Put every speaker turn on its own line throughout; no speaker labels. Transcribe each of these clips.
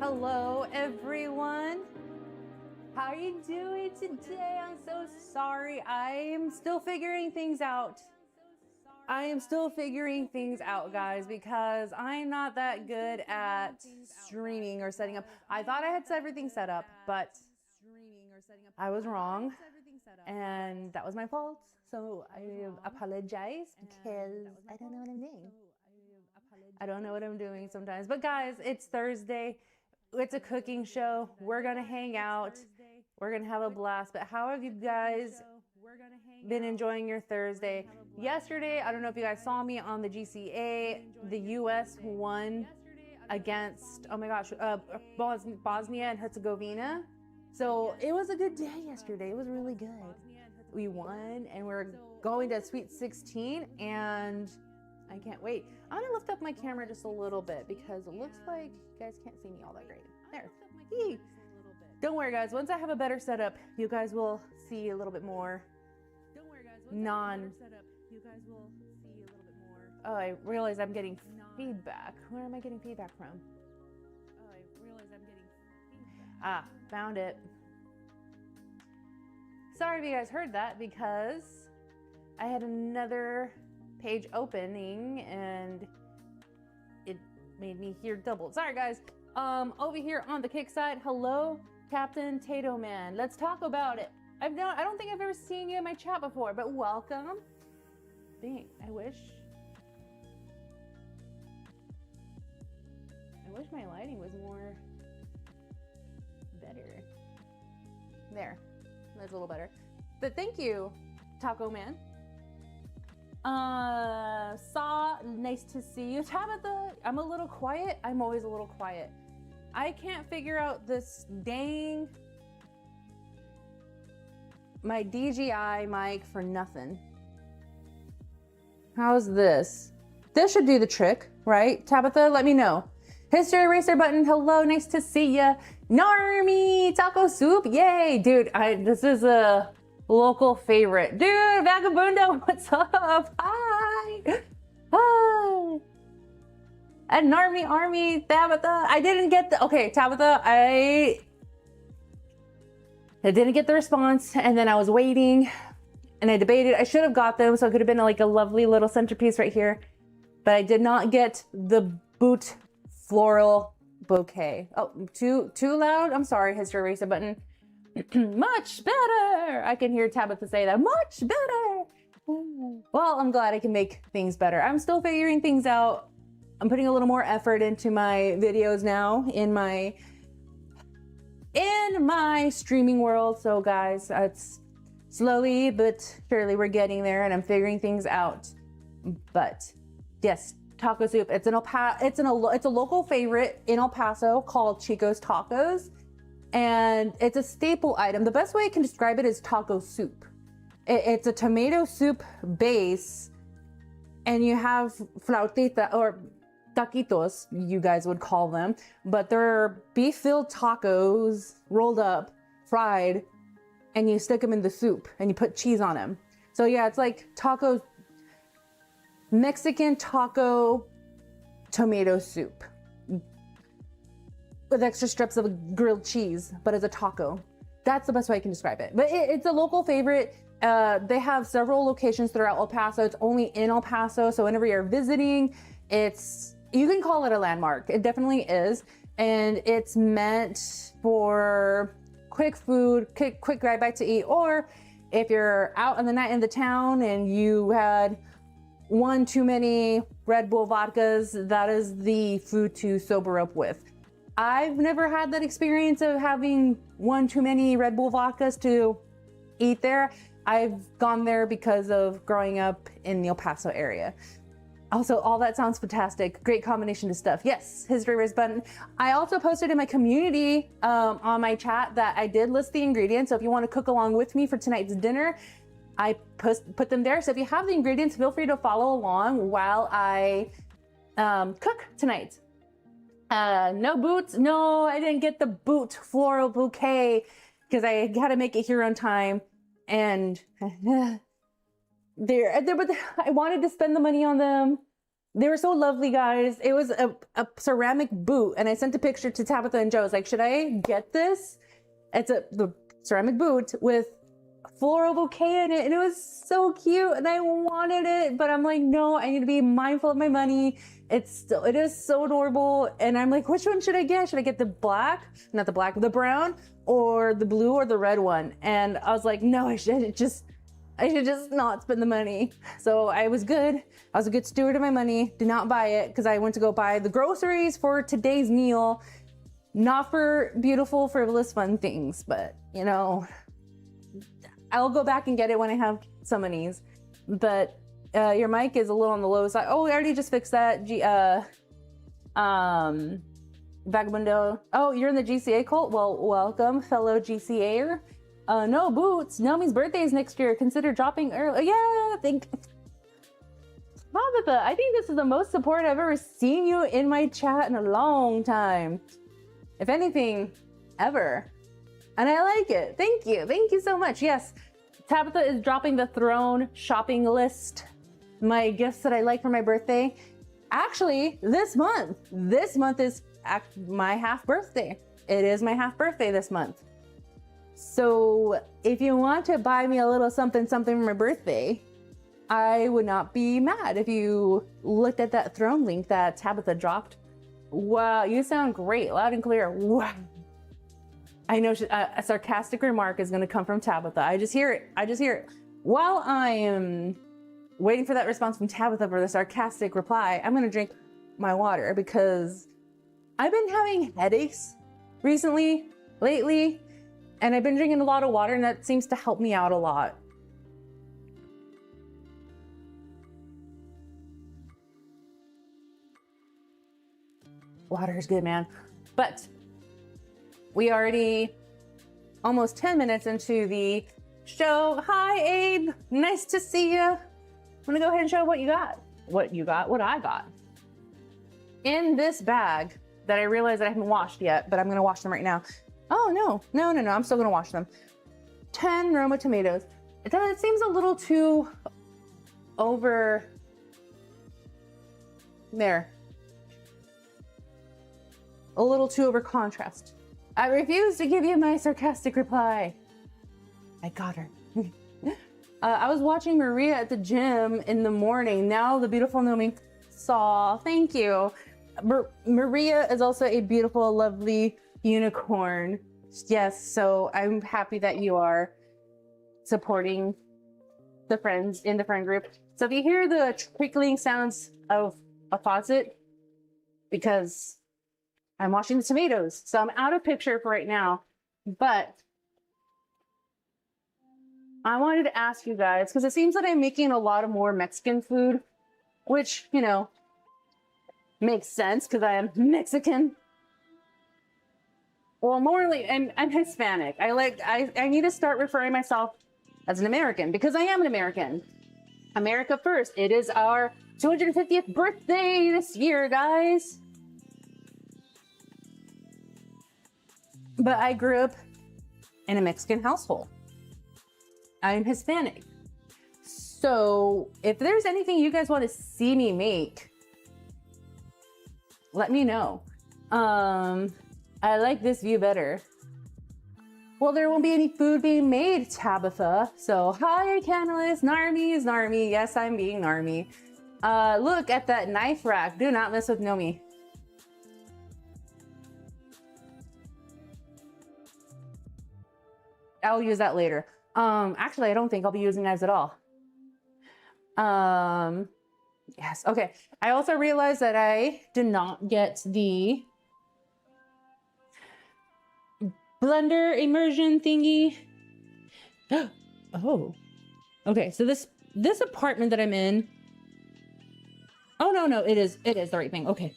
Hello, everyone. How are you doing today? I'm so sorry. I am still figuring things out. Guys, because I'm not that good at streaming or setting up. I thought I had everything set up, but I was wrong, and that was my fault. So I apologize because I don't know what I'm doing. I don't know what I'm doing sometimes. But guys, it's Thursday. It's a cooking show. We're going to hang out. We're going to have a blast. But how have you guys been enjoying your Thursday? Yesterday, I don't know if you guys saw me on the GCA. The US won against, oh my gosh, Bosnia and Herzegovina. So it was a good day yesterday. It was really good. We won and we're going to Sweet 16 and I can't wait. I'm gonna lift up my camera just a little bit because it looks like you guys can't see me all that great. There. Yee. Don't worry guys, once I have a better setup, you guys will see a little bit more Oh, I realize I'm getting feedback. Where am I getting feedback from? Ah, found it. Sorry if you guys heard that because I had another page opening and it made me hear double. Sorry guys. Over here on the kick side, hello, Captain Tato Man. Let's talk about it. I don't think I've ever seen you in my chat before, but welcome. Dang, I wish my lighting was more better. There, that's a little better. But thank you, Taco Man. Nice to see you. Tabitha, I'm a little quiet. I'm always a little quiet. I can't figure out this dang my DJI mic for nothing. How's this? This should do the trick, right? Tabitha, let me know. History eraser button, hello, nice to see ya. Nomi, taco soup, yay. Dude, this is a local favorite. Dude, Vagabundo, what's up? Hi. Hi. And Army, Tabitha. I didn't get the, okay, Tabitha, I didn't get the response and then I was waiting and I debated. I should have got them so it could have been like a lovely little centerpiece right here. But I did not get the boot floral bouquet. Oh, too loud? I'm sorry, history eraser button. Much better. I can hear Tabitha say that. Much better. Well, I'm glad I can make things better. I'm still figuring things out. I'm putting a little more effort into my videos now in my streaming world. So guys, it's slowly but surely we're getting there and I'm figuring things out. But yes, taco soup. It's a local favorite in El Paso called Chicos Tacos. And it's a staple item. The best way I can describe it is taco soup. It's a tomato soup base and you have flautita or taquitos, you guys would call them, but they're beef-filled tacos rolled up, fried, and you stick them in the soup and you put cheese on them. So yeah, it's like taco, Mexican taco tomato soup with extra strips of grilled cheese, but as a taco. That's the best way I can describe it. But it's a local favorite. They have several locations throughout El Paso. It's only in El Paso, so whenever you're visiting, you can call it a landmark. It definitely is. And it's meant for quick food, quick grab bite to eat, or if you're out on the night in the town and you had one too many Red Bull vodkas, that is the food to sober up with. I've never had that experience of having one too many Red Bull vodkas to eat there. I've gone there because of growing up in the El Paso area. Also, all that sounds fantastic. Great combination of stuff. Yes, history raise button. I also posted in my community on my chat that I did list the ingredients. So if you want to cook along with me for tonight's dinner, I put them there. So if you have the ingredients, feel free to follow along while I cook tonight. No boots. No, I didn't get the boot floral bouquet because I had to make it here on time. And but I wanted to spend the money on them. They were so lovely, guys. It was a ceramic boot, and I sent a picture to Tabitha and Joe. I was like, should I get this? It's the ceramic boot with floral bouquet in it, and it was so cute, and I wanted it, but I'm like, no, I need to be mindful of my money. It is so adorable, and I'm like, which one should I get? Should I get the black, not the black, the brown, or the blue, or the red one? And I was like, no, I should just not spend the money. So I was good. I was a good steward of my money. Did not buy it because I went to go buy the groceries for today's meal, not for beautiful, frivolous, fun things, but you know, I'll go back and get it when I have some monies. But your mic is a little on the low side. Oh, we already just fixed that. Vagabundo. Oh, you're in the GCA cult? Well, welcome, fellow GCAer. No boots. Nomi's birthday is next year. Consider dropping early. Yeah, I think this is the most support I've ever seen you in my chat in a long time. If anything, ever. And I like it. Thank you. Thank you so much. Yes, Tabitha is dropping the Throne shopping list. My gifts that I like for my birthday. Actually, this month is my half birthday. It is my half birthday this month. So if you want to buy me a little something for my birthday, I would not be mad if you looked at that Throne link that Tabitha dropped. Wow, you sound great, loud and clear. Wow. I know a sarcastic remark is going to come from Tabitha. I just hear it. While I am waiting for that response from Tabitha for the sarcastic reply, I'm going to drink my water because I've been having headaches lately, and I've been drinking a lot of water, and that seems to help me out a lot. Water is good, man. But we already almost 10 minutes into the show. Hi, Abe. Nice to see you. I'm gonna go ahead and show what you got. What I got. In this bag that I realized that I haven't washed yet, but I'm gonna wash them right now. Oh, no. I'm still gonna wash them. 10 Roma tomatoes. It seems a little too over there. A little too over contrast. I refuse to give you my sarcastic reply. I got her. I was watching Maria at the gym in the morning. Now the beautiful Nomi saw. Thank you. Maria is also a beautiful, lovely unicorn. Yes, so I'm happy that you are supporting the friends in the friend group. So if you hear the trickling sounds of a faucet, because I'm washing the tomatoes, so I'm out of picture for right now, but I wanted to ask you guys, because it seems that I'm making a lot of more Mexican food, which, you know, makes sense because I am Mexican. Well, morally, I'm Hispanic. I need to start referring myself as an American because I am an American. America first. It is our 250th birthday this year, guys. But I grew up in a Mexican household. I'm Hispanic. So if there's anything you guys want to see me make, let me know. I like this view better. Well, there won't be any food being made, Tabitha. So hi, Canalys. Narmi. Yes, I'm being Narmi. Look at that knife rack. Do not mess with Nomi. I'll use that later. Actually, I don't think I'll be using knives at all. Yes, okay. I also realized that I did not get the blender immersion thingy. Oh, okay. So this apartment that I'm in. Oh, no, it is the right thing. Okay.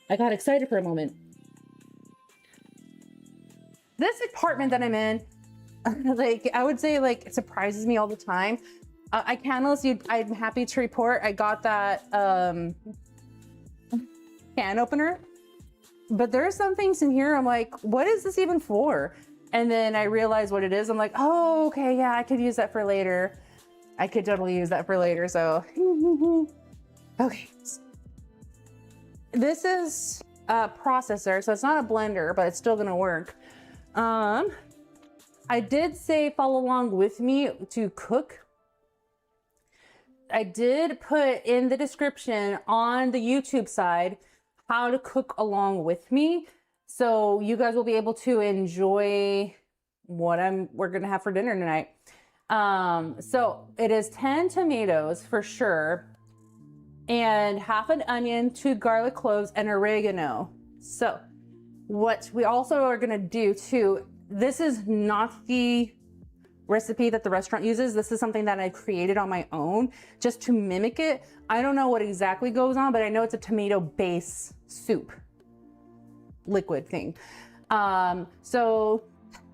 I got excited for a moment. This apartment that I'm in, like, I would say, like, it surprises me all the time. I'm happy to report I got that can opener, but there are some things in here I'm like, what is this even for? And then I realize what it is. I'm like, oh, okay, yeah, I could use that for later. I could totally use that for later. So Okay. This is a processor, so it's not a blender, but it's still gonna work. I did say follow along with me to cook. I did put in the description on the YouTube side how to cook along with me. So you guys will be able to enjoy what we're gonna have for dinner tonight. So it is 10 tomatoes for sure, and half an onion, 2 garlic cloves, and oregano. So what we also are gonna do too, this is not the recipe that the restaurant uses. This is something that I created on my own just to mimic it. I don't know what exactly goes on, but I know it's a tomato base soup, liquid thing. So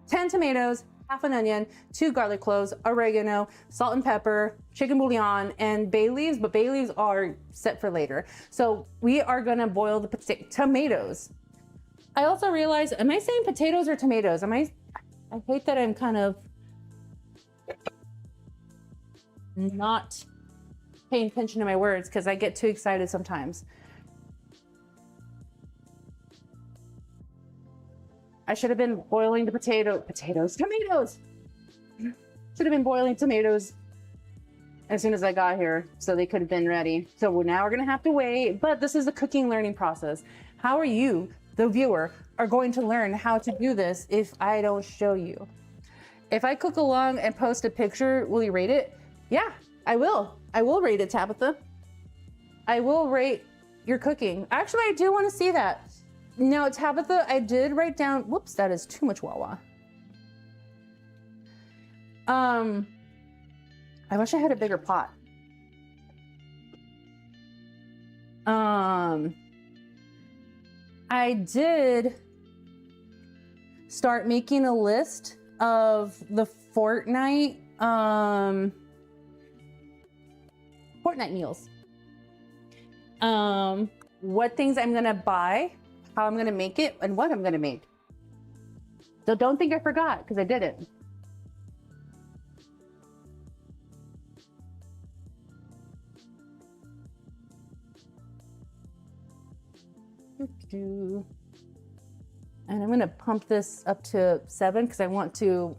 10 tomatoes, half an onion, 2 garlic cloves, oregano, salt and pepper, chicken bouillon, and bay leaves, but bay leaves are set for later. So we are gonna boil the tomatoes. I also realized, am I saying potatoes or tomatoes? I hate that I'm kind of not paying attention to my words because I get too excited sometimes. I should have been boiling the tomatoes. Should have been boiling tomatoes as soon as I got here so they could have been ready. So now we're gonna have to wait, but this is a cooking learning process. How are you, the viewer, are going to learn how to do this if I don't show you? If I cook along and post a picture, will you rate it? Yeah, I will. I will rate it, Tabitha. I will rate your cooking. Actually, I do want to see that. Now, Tabitha, I did write down, whoops, that is too much Wawa. I wish I had a bigger pot. I did start making a list of the fortnight meals. What things I'm gonna buy, how I'm gonna make it, and what I'm gonna make. So don't think I forgot, because I didn't. And I'm gonna pump this up to 7 because I want to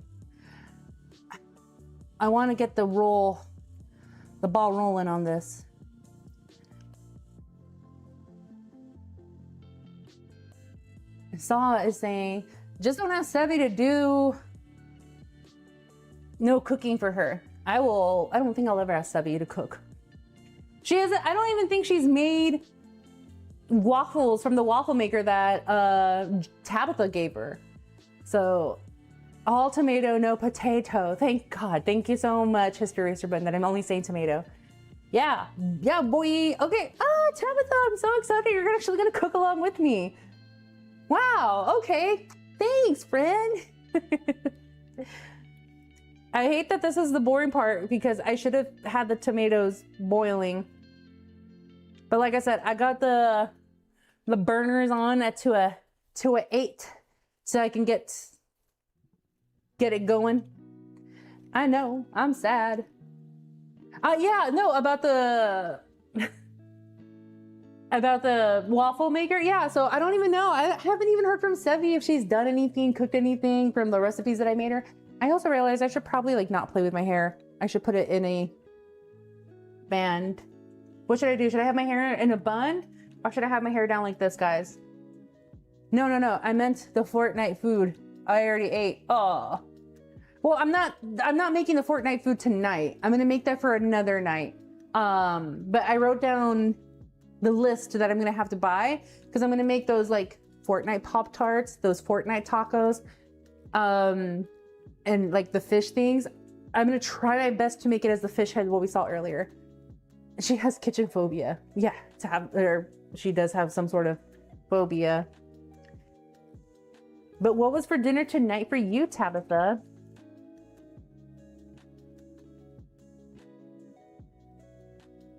get the ball rolling on this. Saw is saying, just don't ask Sevi to do no cooking for her. I don't think I'll ever ask Sevi to cook. I don't even think she's made waffles from the waffle maker that Tabitha gave her. So all tomato, no potato. Thank God. Thank you so much, History Racer Button, that I'm only saying tomato. Yeah, boy. Okay. Tabitha, I'm so excited. You're actually gonna cook along with me. Wow. Okay. Thanks, friend. I hate that this is the boring part because I should have had the tomatoes boiling. But like I said, I got the burners on to a 8 so I can get it going. I know, I'm sad. Yeah, no, about the waffle maker. Yeah, so I don't even know. I haven't even heard from Sevi if she's done anything, cooked anything from the recipes that I made her. I also realized I should probably not play with my hair. I should put it in a band. What should I do? Should I have my hair in a bun? Or should I have my hair down like this, guys? No. I meant the fortnight food I already ate. Oh. Well, I'm not making the fortnight food tonight. I'm gonna make that for another night. But I wrote down the list that I'm gonna have to buy because I'm gonna make those fortnight Pop-Tarts, those fortnight tacos, and the fish things. I'm gonna try my best to make it as the fish head what we saw earlier. She has kitchen phobia. Yeah, she does have some sort of phobia. But what was for dinner tonight for you, Tabitha?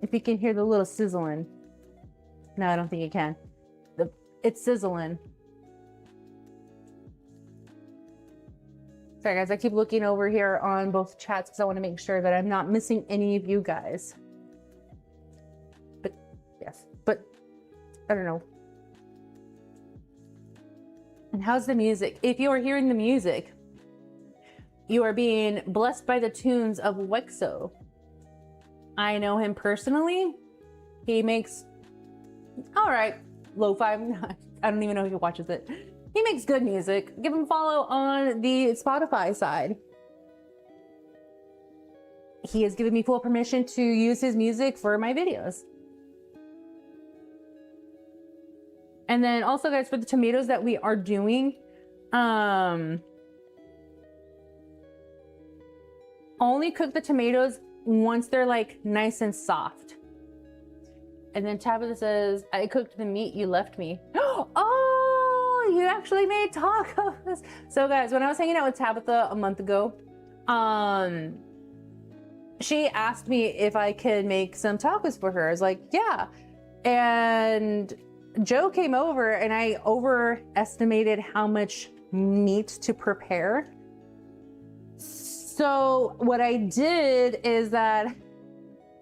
If you can hear the little sizzling. No, I don't think you can. It's sizzling. Sorry guys, I keep looking over here on both chats because I want to make sure that I'm not missing any of you guys. But I don't know. And how's the music? If you are hearing the music, you are being blessed by the tunes of Wexo. I know him personally. He makes, all right, lo-fi. I don't even know if he watches it. He makes good music. Give him a follow on the Spotify side. He has given me full permission to use his music for my videos. And then also, guys, for the tomatoes that we are doing, only cook the tomatoes once they're like nice and soft. And then Tabitha says, I cooked the meat you left me. Oh, you actually made tacos. So guys, when I was hanging out with Tabitha a month ago, she asked me if I could make some tacos for her. I was like, yeah. And Joe came over and I overestimated how much meat to prepare. So what I did is that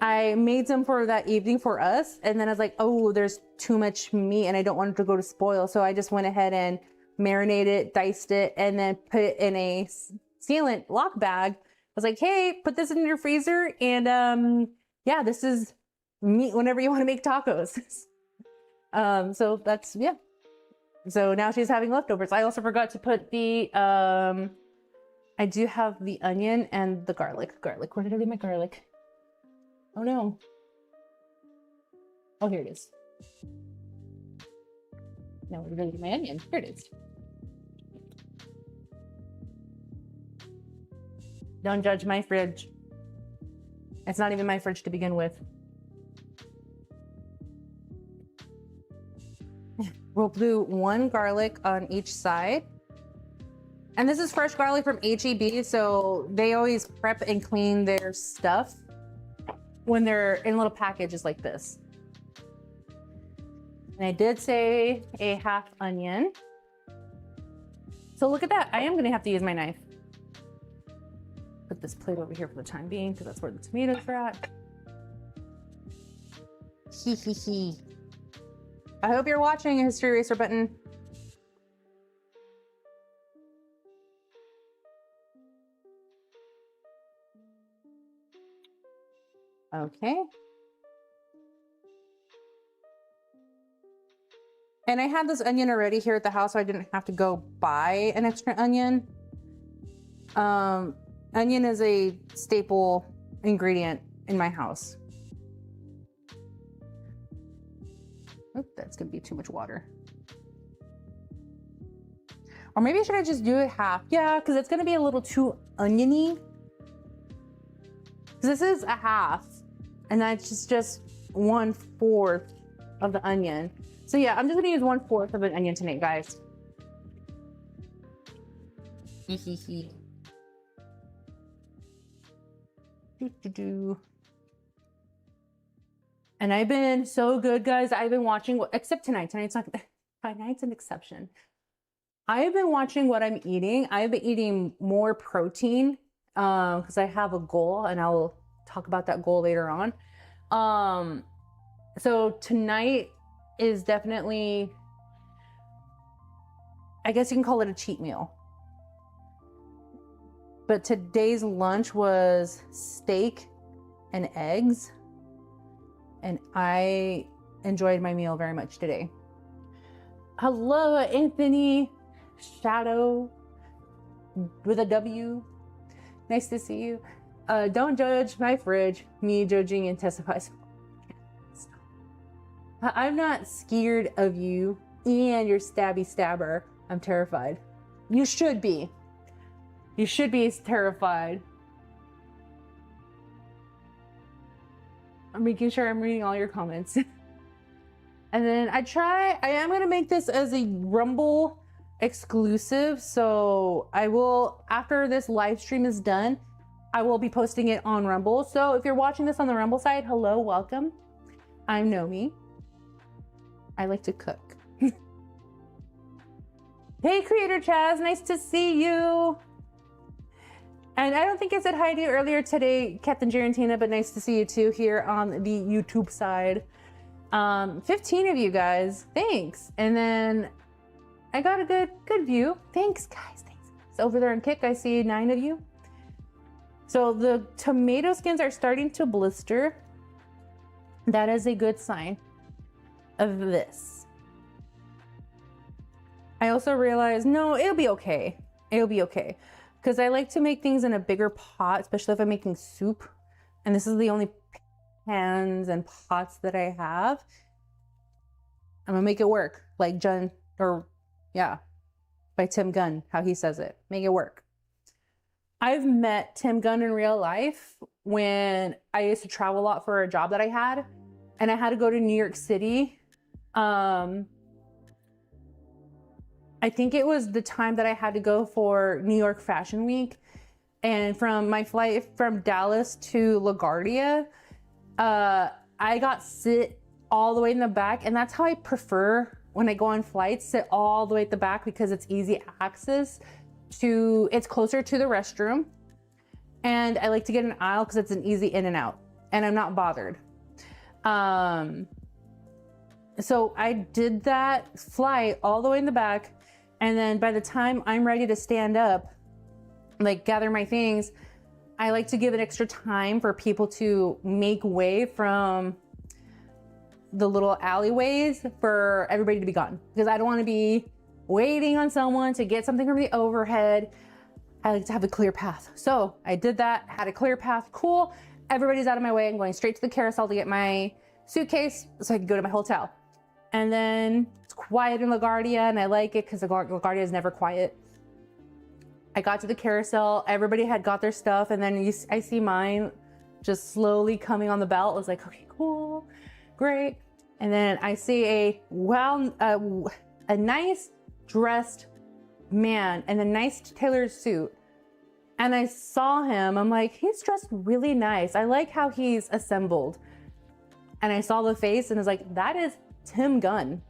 I made some for that evening for us. And then I was like, oh, there's too much meat and I don't want it to go to spoil. So I just went ahead and marinated it, diced it, and then put it in a sealant lock bag. I was like, hey, put this in your freezer. And yeah, this is meat whenever you want to make tacos. So that's, yeah. So now she's having leftovers. I also forgot to put the, I do have the onion and the garlic. Where did I leave my garlic? Oh no. Oh, here it is. No, where did I leave my onion? Here it is. Don't judge my fridge. It's not even my fridge to begin with. We'll do one garlic on each side. And this is fresh garlic from H-E-B, so they always prep and clean their stuff when they're in little packages like this. And I did say a half onion. So look at that. I am gonna have to use my knife. Put this plate over here for the time being, because that's where the tomatoes are at. I hope you're watching a history eraser button. Okay. And I had this onion already here at the house, so I didn't have to go buy an extra onion. Onion is a staple ingredient in my house. Oop, that's gonna be too much water. Or maybe should I just do it half? Yeah, because it's gonna be a little too oniony. This is a half, and that's just 1/4 of the onion. So yeah, I'm just gonna use 1/4 of an onion tonight, guys. And I've been so good, guys. I've been watching, except tonight. Tonight's an exception. I've been watching what I'm eating. I've been eating more protein because I have a goal, and I'll talk about that goal later on. So tonight is definitely, I guess you can call it a cheat meal. But today's lunch was steak and eggs. And I enjoyed my meal very much today. Hello, Anthony Shadow with a W. Nice to see you. Don't judge my fridge. Me judging and testifies. I'm not scared of you and your stabby stabber. I'm terrified. You should be. You should be terrified. I'm making sure I'm reading all your comments. And then I am gonna make this as a Rumble exclusive. So I will, after this live stream is done, I will be posting it on Rumble. So if you're watching this on the Rumble side, hello, welcome. I'm Nomi. I like to cook. Hey, Creator Chaz, nice to see you. And I don't think I said hi to you earlier today, Captain Gerantina, but nice to see you too here on the YouTube side. 15 of you guys, thanks. And then I got a good view. Thanks guys, thanks. So over there in Kick, I see 9 of you. So the tomato skins are starting to blister. That is a good sign of this. I also realized, no, it'll be okay. It'll be okay. Because I like to make things in a bigger pot, especially if I'm making soup. And this is the only pans and pots that I have. I'm gonna make it work. Like Jen, or yeah, by Tim Gunn, how he says it. Make it work. I've met Tim Gunn in real life when I used to travel a lot for a job that I had, and I had to go to New York City. I think it was the time that I had to go for New York Fashion Week, and from my flight from Dallas to LaGuardia, I got sit all the way in the back, and that's how I prefer when I go on flights, sit all the way at the back because it's easy access. It's closer to the restroom, and I like to get an aisle because it's an easy in and out, and I'm not bothered. So I did that flight all the way in the back, and then by the time I'm ready to stand up, like gather my things, I like to give it extra time for people to make way from the little alleyways for everybody to be gone, because I don't want to be waiting on someone to get something from the overhead. I like to have a clear path. So I did that, had a clear path, cool. Everybody's out of my way. I'm going straight to the carousel to get my suitcase so I can go to my hotel. And then it's quiet in LaGuardia, and I like it because LaGuardia is never quiet. I got to the carousel, everybody had got their stuff, and then I see mine just slowly coming on the belt. I was like, okay, cool, great. And then I see a nice dressed man in a nice tailored suit, and I saw him. I'm like, he's dressed really nice. I like how he's assembled. And I saw the face and was like, that is Tim Gunn.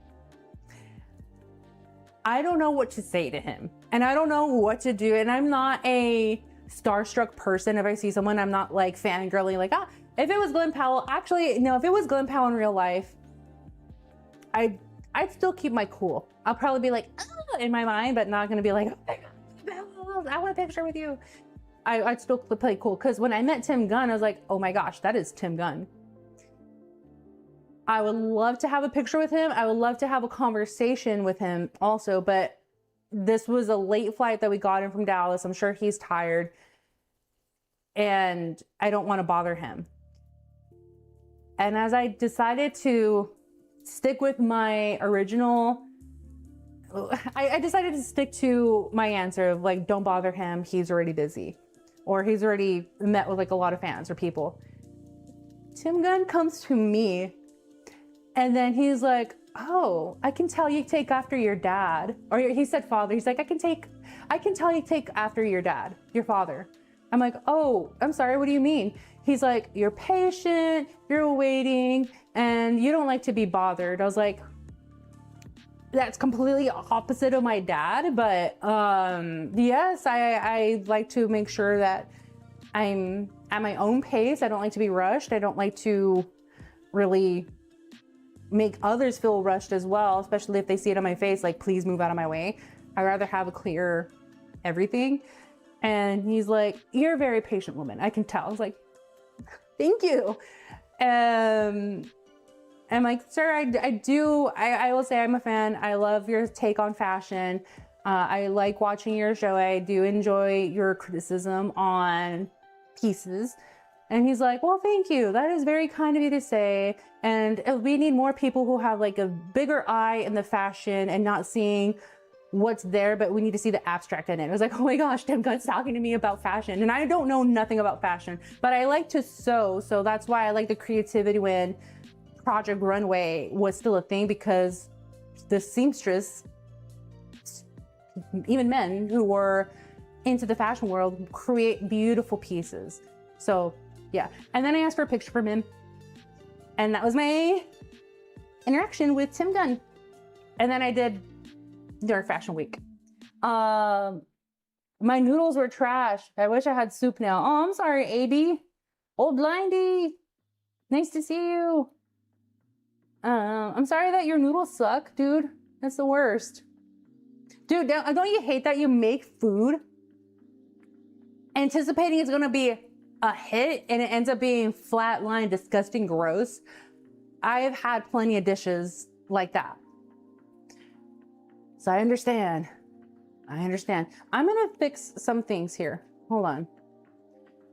I don't know what to say to him, and I don't know what to do. And I'm not a starstruck person. If I see someone, I'm not like fangirling, like, ah, if it was Glenn Powell, actually, no, if it was Glenn Powell in real life, I'd still keep my cool. I'll probably be like, ah, in my mind, but not gonna be like, oh my God, I want a picture with you. I'd still play cool, because when I met Tim Gunn, I was like, oh my gosh, that is Tim Gunn. I would love to have a picture with him. I would love to have a conversation with him also, but this was a late flight that we got in from Dallas. I'm sure he's tired, and I don't want to bother him. And as I decided to stick with my original, I decided to stick to my answer of like, don't bother him. He's already busy, or he's already met with like a lot of fans or people. Tim Gunn comes to me, and then he's like, oh, I can tell you take after your dad. Or he said father. He's like, I can tell you take after your dad, your father. I'm like, oh, I'm sorry, what do you mean? He's like, you're patient, you're waiting, and you don't like to be bothered. I was like, that's completely opposite of my dad, but yes, I like to make sure that I'm at my own pace. I don't like to be rushed. I don't like to really make others feel rushed as well, especially if they see it on my face, like, please move out of my way. I'd rather have a clear everything. And he's like, you're a very patient woman, I can tell. I was like, thank you. I'm like, sir, I will say I'm a fan. I love your take on fashion. I like watching your show. I do enjoy your criticism on pieces. And he's like, well, thank you. That is very kind of you to say. And we need more people who have like a bigger eye in the fashion and not seeing what's there, but we need to see the abstract in it. I was like, oh my gosh, Tim Gunn's talking to me about fashion. And I don't know nothing about fashion, but I like to sew. So that's why I like the creativity when Project Runway was still a thing, because the seamstress, even men who were into the fashion world, create beautiful pieces. So yeah. And then I asked for a picture from him, and that was my interaction with Tim Gunn. And then I did New York Fashion Week. My noodles were trash. I wish I had soup now. Oh, I'm sorry, AB. Old Blindy. Nice to see you. I'm sorry that your noodles suck, dude. That's the worst. Dude, don't you hate that you make food anticipating it's gonna be a hit and it ends up being flatline, disgusting, gross? I've had plenty of dishes like that. So I understand. I'm gonna fix some things here. Hold on.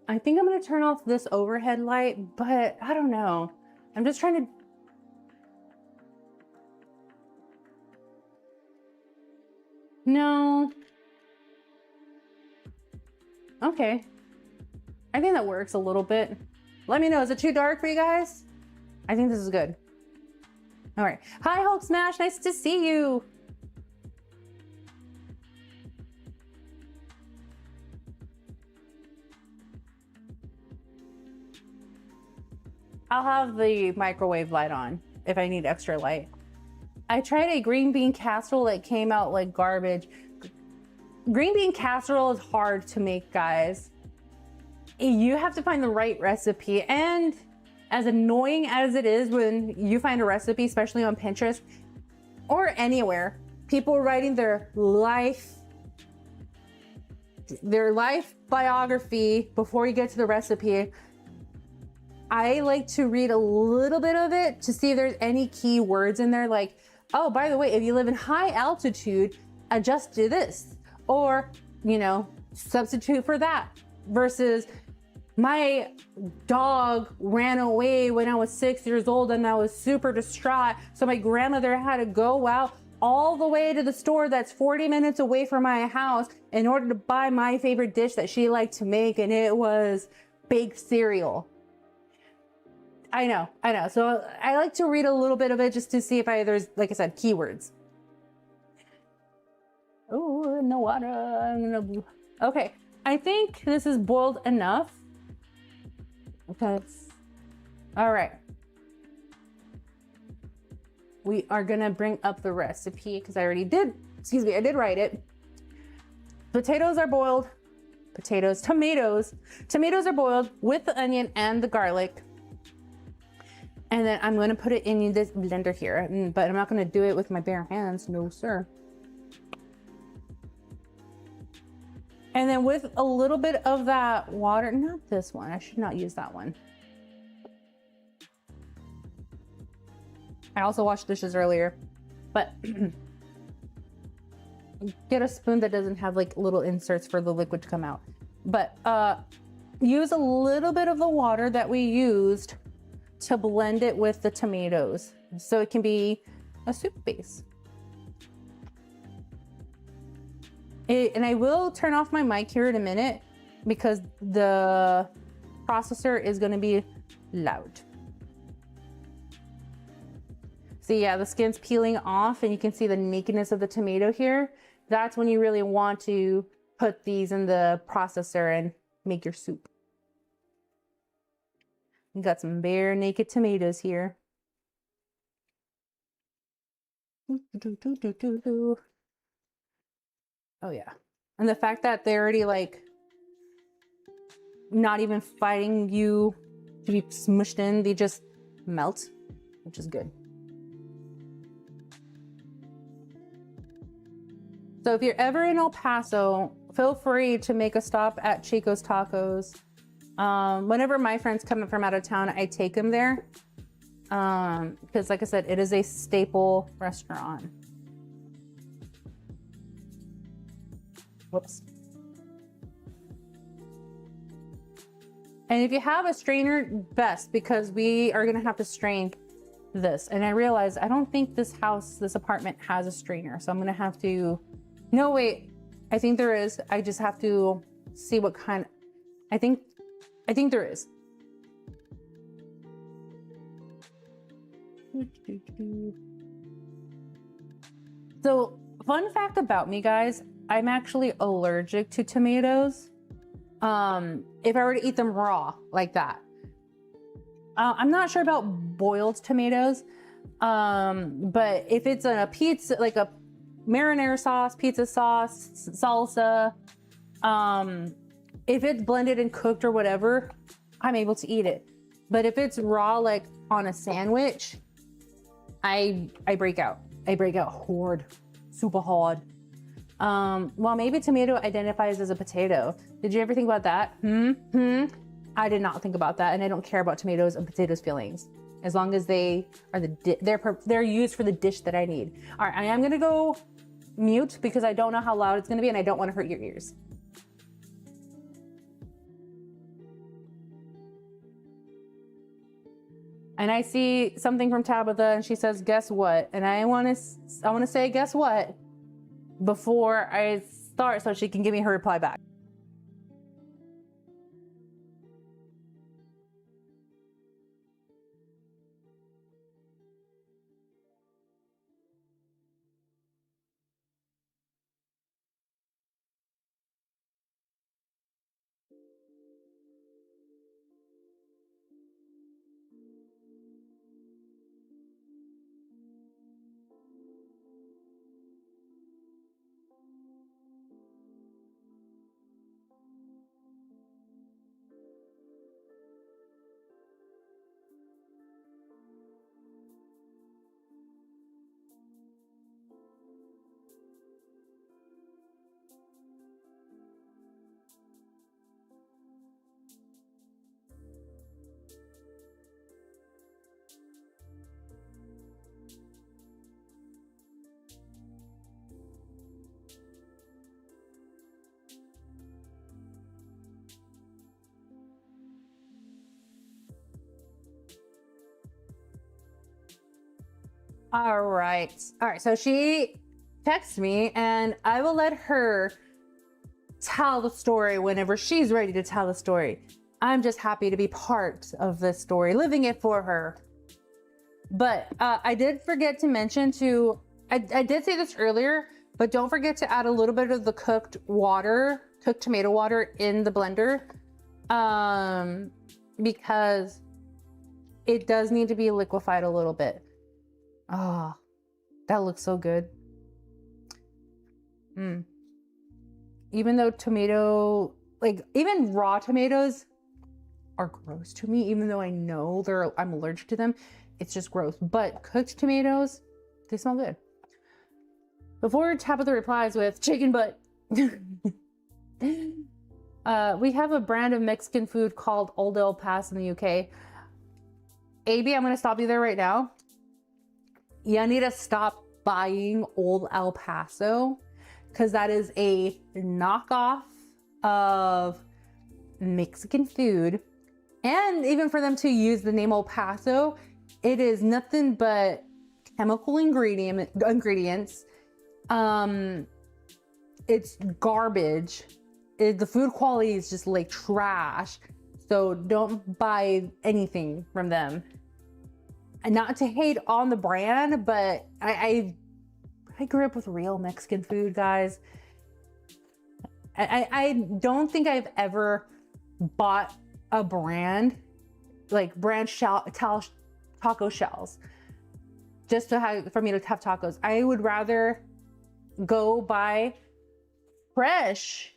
I think I'm gonna turn off this overhead light, but I don't know. I'm just trying to... No. Okay. I think that works a little bit. Let me know, is it too dark for you guys? I think this is good. All right. Hi, Hulk Smash, nice to see you. I'll have the microwave light on if I need extra light. I tried a green bean casserole that came out like garbage. Green bean casserole is hard to make, guys. You have to find the right recipe, and as annoying as it is when you find a recipe, especially on Pinterest or anywhere, people writing their life biography before you get to the recipe, I like to read a little bit of it to see if there's any key words in there, like, oh, by the way, if you live in high altitude, adjust to this, or, you know, substitute for that, versus my dog ran away when I was 6 years old and I was super distraught. So my grandmother had to go out all the way to the store that's 40 minutes away from my house in order to buy my favorite dish that she liked to make. And it was baked cereal. I know. So I like to read a little bit of it just to see if there's, like I said, keywords. Oh, no water. Okay. I think this is boiled enough. Okay. All right. We are gonna bring up the recipe because I already did, I did write it. Potatoes are boiled. Tomatoes are boiled with the onion and the garlic. And then I'm gonna put it in this blender here, but I'm not gonna do it with my bare hands, no sir. And then with a little bit of that water, not this one, I should not use that one. I also washed dishes earlier, but get a spoon that doesn't have like little inserts for the liquid to come out. But use a little bit of the water that we used to blend it with the tomatoes, so it can be a soup base. And I will turn off my mic here in a minute because the processor is going to be loud. See, yeah, the skin's peeling off and you can see the nakedness of the tomato here. That's when you really want to put these in the processor and make your soup. You got some bare naked tomatoes here. Oh yeah. And the fact that they're already like not even fighting you to be smushed in, they just melt, which is good. So if you're ever in El Paso, feel free to make a stop at Chico's Tacos. Whenever my friends come in from out of town, I take them there. Because like I said, it is a staple restaurant. Whoops. And if you have a strainer, best, because we are gonna have to strain this. And I realized I don't think this apartment has a strainer. So I'm gonna have to, no wait, I think there is. I just have to see what kind, I think there is. So fun fact about me, guys, I'm actually allergic to tomatoes. If I were to eat them raw like that. I'm not sure about boiled tomatoes, but if it's a pizza, like a marinara sauce, pizza sauce, salsa, if it's blended and cooked or whatever, I'm able to eat it. But if it's raw, like on a sandwich, I break out. I break out hard, super hard. Well, maybe tomato identifies as a potato. Did you ever think about that? I did not think about that, and I don't care about tomatoes and potatoes feelings. As long as they are they're used for the dish that I need. All right, I am gonna go mute because I don't know how loud it's gonna be and I don't wanna hurt your ears. And I see something from Tabitha and she says, guess what? And I wanna say, guess what? Before I start so she can give me her reply back. All right, so she texts me and I will let her tell the story whenever she's ready to tell the story. I'm just happy to be part of this story, living it for her. But I did forget to mention I did say this earlier, but don't forget to add a little bit of the cooked tomato water in the blender, because it does need to be liquefied a little bit. Oh, that looks so good. Even though even raw tomatoes are gross to me, even though I know I'm allergic to them, it's just gross. But cooked tomatoes, they smell good. Before Tabitha replies with chicken butt, we have a brand of Mexican food called Old El Paso in the UK. AB, I'm gonna stop you there right now. You need to stop buying Old El Paso because that is a knockoff of Mexican food. And even for them to use the name El Paso, it is nothing but chemical ingredients. It's garbage. The food quality is just like trash. So don't buy anything from them. And not to hate on the brand, but I grew up with real Mexican food, guys. I don't think I've ever bought a brand, like taco shells, just for me to have tacos. I would rather go buy fresh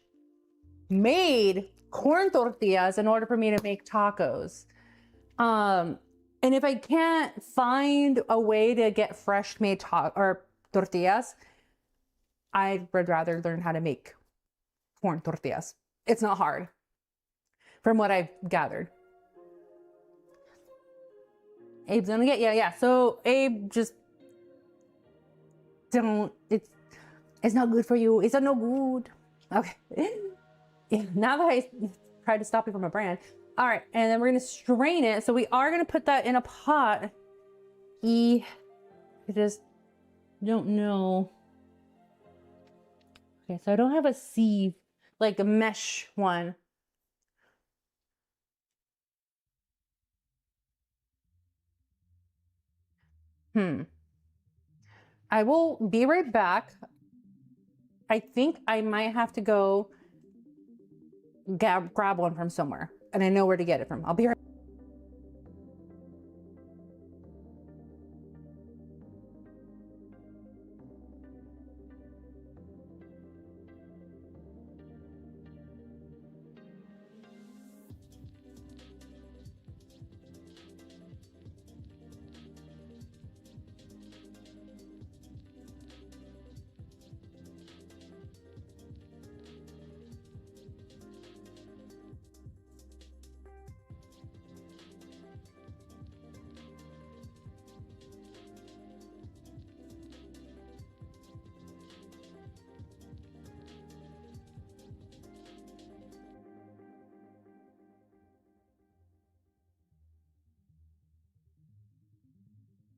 made corn tortillas in order for me to make tacos. And if I can't find a way to get fresh made tortillas, I would rather learn how to make corn tortillas. It's not hard, from what I've gathered. Abe's gonna get, yeah. So Abe, just don't, it's not good for you. It's not no good. Okay. Yeah, now that I tried to stop you from a brand. All right, and then we're gonna strain it. So we are gonna put that in a pot. I just don't know. Okay, so I don't have a sieve, like a mesh one. I will be right back. I think I might have to go grab one from somewhere, and I know where to get it from. I'll be right back.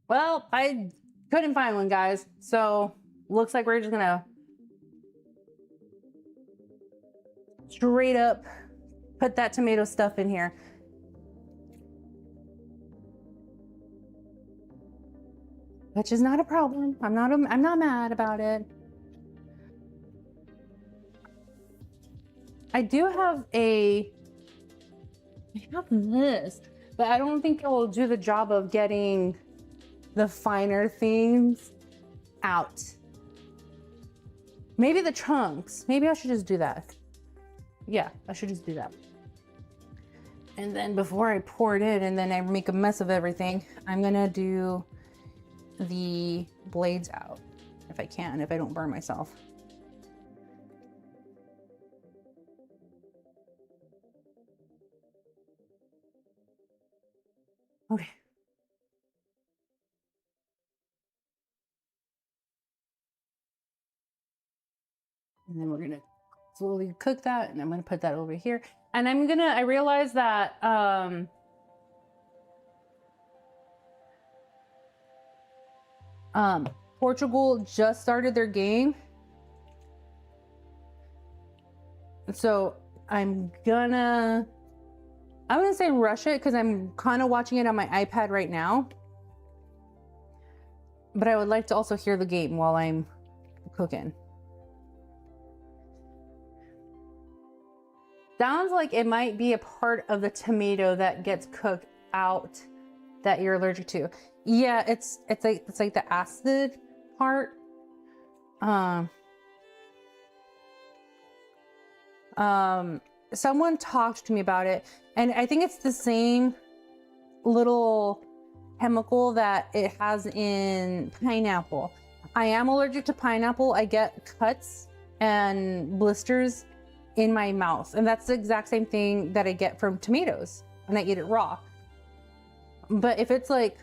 Well, I couldn't find one, guys. So looks like we're just gonna straight up put that tomato stuff in here. Which is not a problem. I'm not mad about it. I have this, but I don't think it will do the job of getting the finer things out. Maybe the chunks. Maybe I should just do that. Yeah, I should just do that. And then before I pour it in and then I make a mess of everything, I'm gonna do the blades out if I can, if I don't burn myself. Okay. And then we're gonna slowly cook that, and I'm gonna put that over here. And I realized that Portugal just started their game. So I wouldn't say rush it because I'm kind of watching it on my iPad right now. But I would like to also hear the game while I'm cooking. Sounds like it might be a part of the tomato that gets cooked out that you're allergic to. Yeah, it's like the acid part. Someone talked to me about it, and I think it's the same little chemical that it has in pineapple. I am allergic to pineapple. I get cuts and blisters in my mouth, and that's the exact same thing that I get from tomatoes when I eat it raw. But if it's like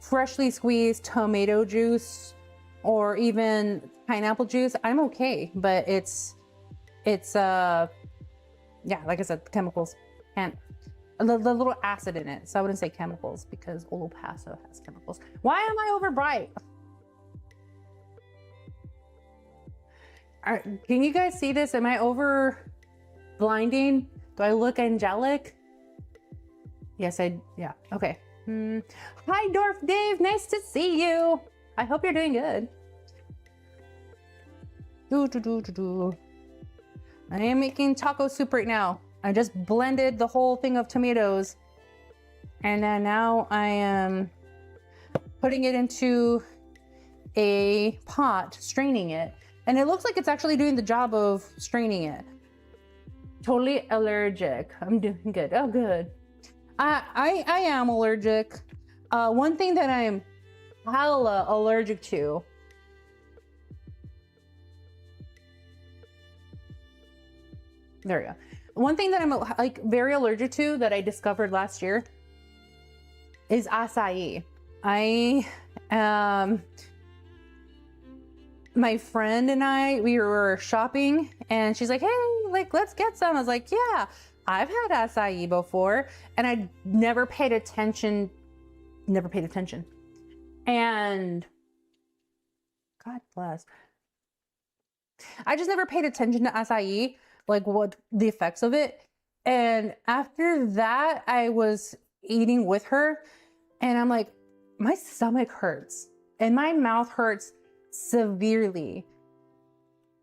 freshly squeezed tomato juice or even pineapple juice, I'm okay. But it's yeah, like I said, chemicals and the little acid in it. So I wouldn't say chemicals because Old Paso has chemicals. Why am I over bright? Can you guys see this? Am I over blinding? Do I look angelic? Yes, yeah, okay. Hi, Dwarf Dave, nice to see you. I hope you're doing good. I am making taco soup right now. I just blended the whole thing of tomatoes. And then now I am putting it into a pot, straining it. And it looks like it's actually doing the job of straining it. Totally allergic. I'm doing good. Oh, good. I am allergic. One thing that I'm hella allergic to there we go. One thing that I'm like very allergic to that I discovered last year is acai. My friend and I, we were shopping and she's like, hey, like, let's get some. I was like, yeah, I've had acai before. And I never paid attention. And God bless. I just never paid attention to acai, like what the effects of it. And after that, I was eating with her and I'm like, my stomach hurts and my mouth hurts severely.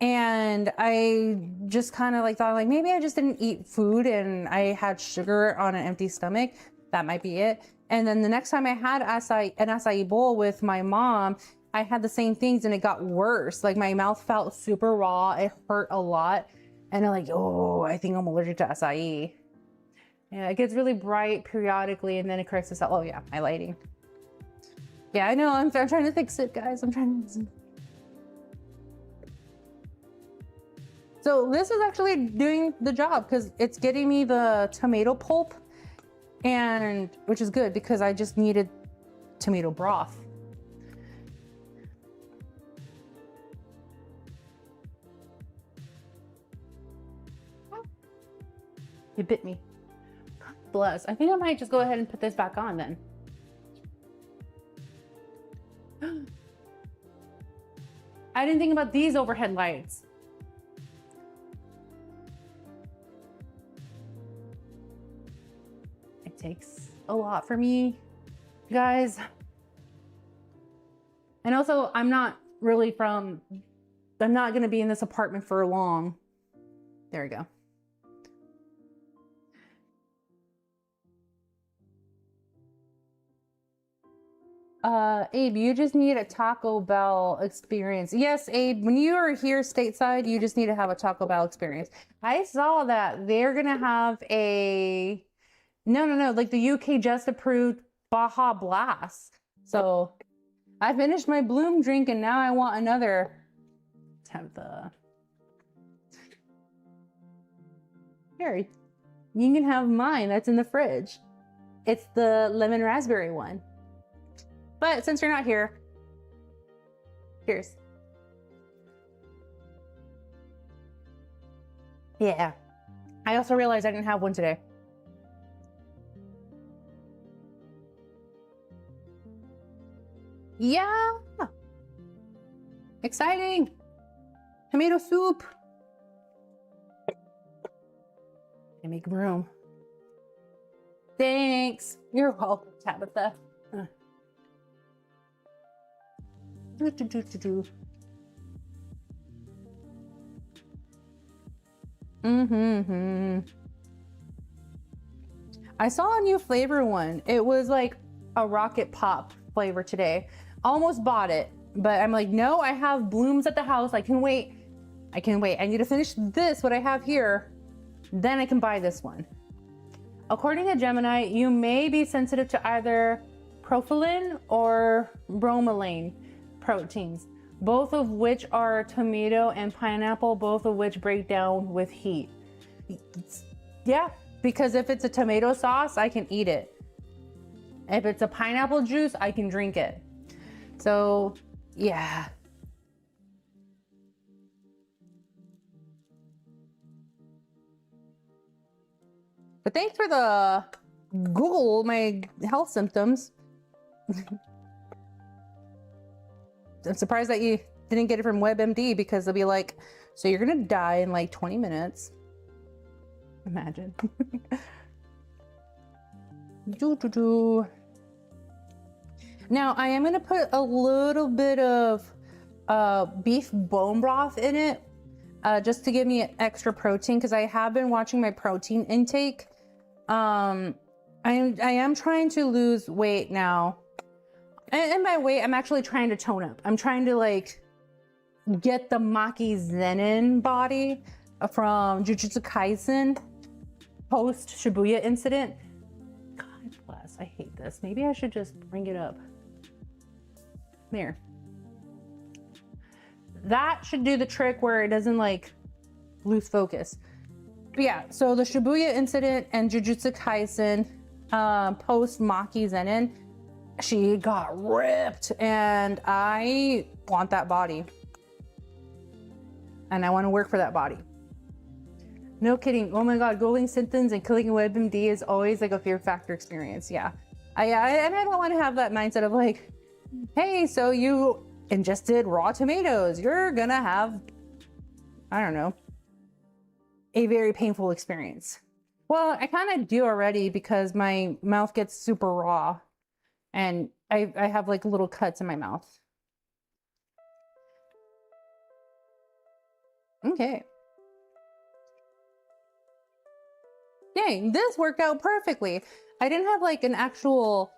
And I just kind of like thought like, maybe I just didn't eat food and I had sugar on an empty stomach. That might be it. And then the next time I had an acai bowl with my mom, I had the same things and it got worse. Like my mouth felt super raw. It hurt a lot. And I'm like, oh, I think I'm allergic to acai. Yeah, it gets really bright periodically and then it corrects itself. Oh yeah, my lighting. Yeah, I know, I'm trying to fix it, guys. I'm trying to. So this is actually doing the job because it's getting me the tomato pulp, and which is good because I just needed tomato broth. You bit me. God bless. I think I might just go ahead and put this back on then. I didn't think about these overhead lights. It takes a lot for me, guys. And also, I'm not gonna be in this apartment for long. There we go. Abe, you just need a Taco Bell experience. Yes, Abe, when you are here stateside, you just need to have a Taco Bell experience. I saw that they're gonna have a, no, like the UK just approved Baja Blast. So I finished my Bloom drink and now I want another. Let's have the, here, you can have mine, that's in the fridge. It's the lemon raspberry one. But since you're not here, cheers. Yeah. I also realized I didn't have one today. Yeah. Exciting. Tomato soup. I make room. Thanks. You're welcome, Tabitha. I saw a new flavor one. It was like a rocket pop flavor today. Almost bought it, but I'm like, no, I have blooms at the house. I can wait. I need to finish this, what I have here. Then I can buy this one. According to Gemini, you may be sensitive to either profilin or bromelain proteins, both of which are tomato and pineapple, both of which break down with heat. Yeah, because if it's a tomato sauce, I can eat it. If it's a pineapple juice, I can drink it. So, yeah. But thanks for the Google my health symptoms. I'm surprised that you didn't get it from WebMD, because they'll be like, so you're gonna die in like 20 minutes. Imagine. Now I am gonna put a little bit of beef bone broth in it, just to give me an extra protein, because I have been watching my protein intake. I am trying to lose weight now. And by weight, I'm actually trying to tone up. I'm trying to like get the Maki Zenin body from Jujutsu Kaisen post Shibuya incident. God bless, I hate this. Maybe I should just bring it up. There. That should do the trick where it doesn't like lose focus. But yeah, so the Shibuya incident and Jujutsu Kaisen post Maki Zenin, she got ripped, and I want that body. And I want to work for that body. No kidding. Oh my God, Googling symptoms and clicking WebMD is always like a fear factor experience. Yeah. I don't want to have that mindset of like, hey, so you ingested raw tomatoes. You're gonna have, I don't know, a very painful experience. Well, I kind of do already, because my mouth gets super raw. And I have like little cuts in my mouth. Okay. Dang, this worked out perfectly. I didn't have like an actual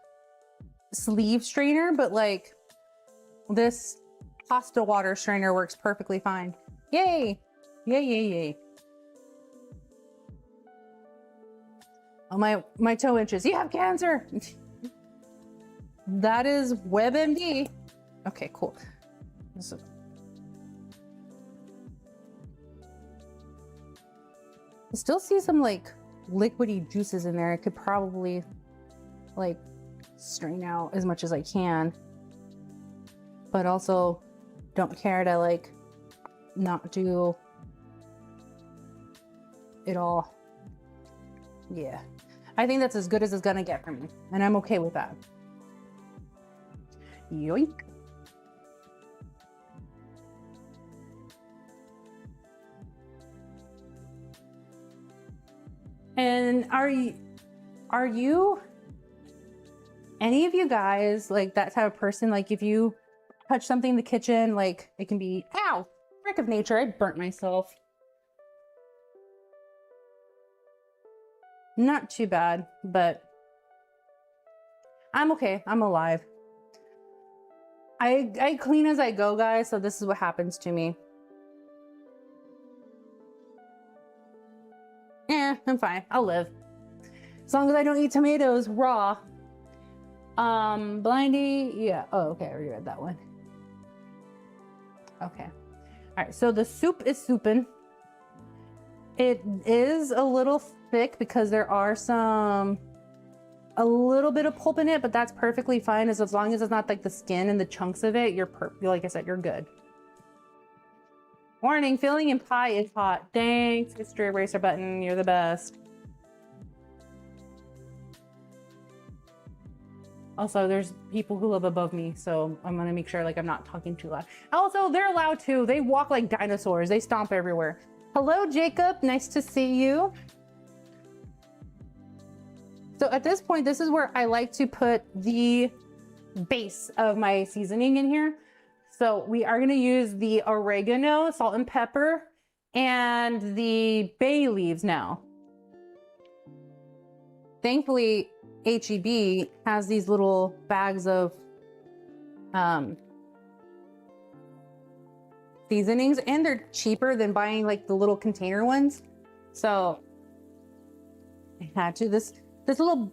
sleeve strainer, but like this pasta water strainer works perfectly fine. Yay! Yay, yay, yay. Oh, my toe inches. You have cancer! That is WebMD. Okay, cool. So, I still see some like liquidy juices in there. I could probably like strain out as much as I can, but also don't care to like not do it all. Yeah, I think that's as good as it's gonna get for me, and I'm okay with that. Yoink. And are you any of you guys like that type of person? Like if you touch something in the kitchen, like it can be, ow, frick of nature, I burnt myself. Not too bad, but I'm okay. I'm alive. I clean as I go, guys, so this is what happens to me. I'm fine. I'll live. As long as I don't eat tomatoes raw. Blindy, yeah. Oh, okay, I already read that one. Okay. All right, so the soup is souping. It is a little thick because there are a little bit of pulp in it, but that's perfectly fine as long as it's not like the skin and the chunks of it. Like I said, you're good. Warning, filling in pie is hot. Thanks, Mr. Eraser Button. You're the best. Also, there's people who live above me, so I'm gonna make sure like I'm not talking too loud. Also, they're loud too. They walk like dinosaurs. They stomp everywhere. Hello, Jacob. Nice to see you. So at this point, this is where I like to put the base of my seasoning in here. So we are gonna use the oregano, salt and pepper, and the bay leaves now. Thankfully, HEB has these little bags of seasonings, and they're cheaper than buying like the little container ones. So I had to, this little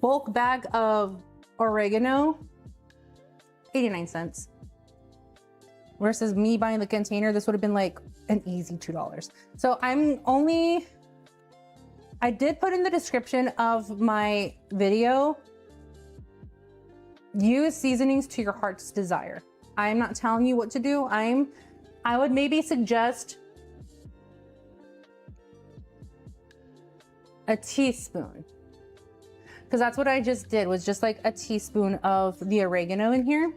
bulk bag of oregano, 89 cents. Versus me buying the container, this would have been like an easy $2. So I did put in the description of my video, use seasonings to your heart's desire. I'm not telling you what to do. I would maybe suggest a teaspoon, because that's what I just did, was just like a teaspoon of the oregano in here.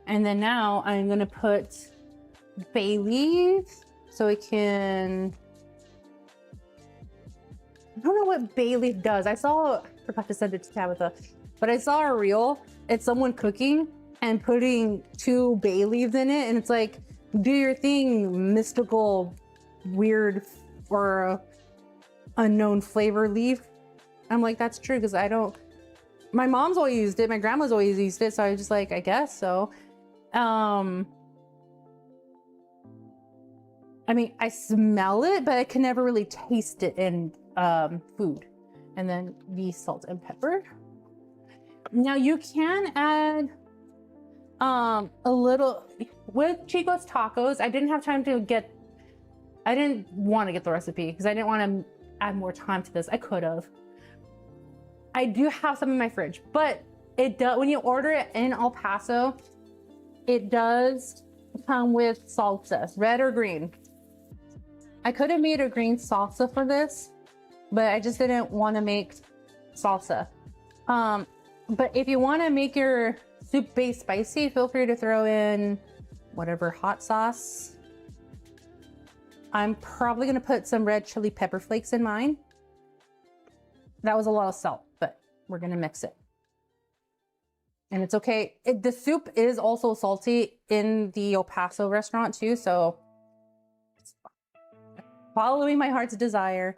And then now I'm gonna put bay leaves so it can, I don't know what bay leaf does. I forgot to send it to Tabitha, but I saw a reel. It's someone cooking and putting 2 bay leaves in it. And it's like, do your thing, mystical, weird, or unknown flavor leaf. I'm like, that's true, because my mom's always used it. My grandma's always used it. So I was just like, I guess so. I mean, I smell it, but I can never really taste it in food. And then the salt and pepper. Now you can add a little, with Chicos tacos, I didn't have time to I didn't want to get the recipe because I didn't want to add more time to this. I could have. I do have some in my fridge, but it does, when you order it in El Paso, it does come with salsa, red or green. I could have made a green salsa for this, but I just didn't want to make salsa. But if you want to make your soup base spicy, feel free to throw in whatever hot sauce. I'm probably going to put some red chili pepper flakes in mine. That was a lot of salt, but we're going to mix it. And it's okay. The soup is also salty in the El Paso restaurant too, so it's following my heart's desire.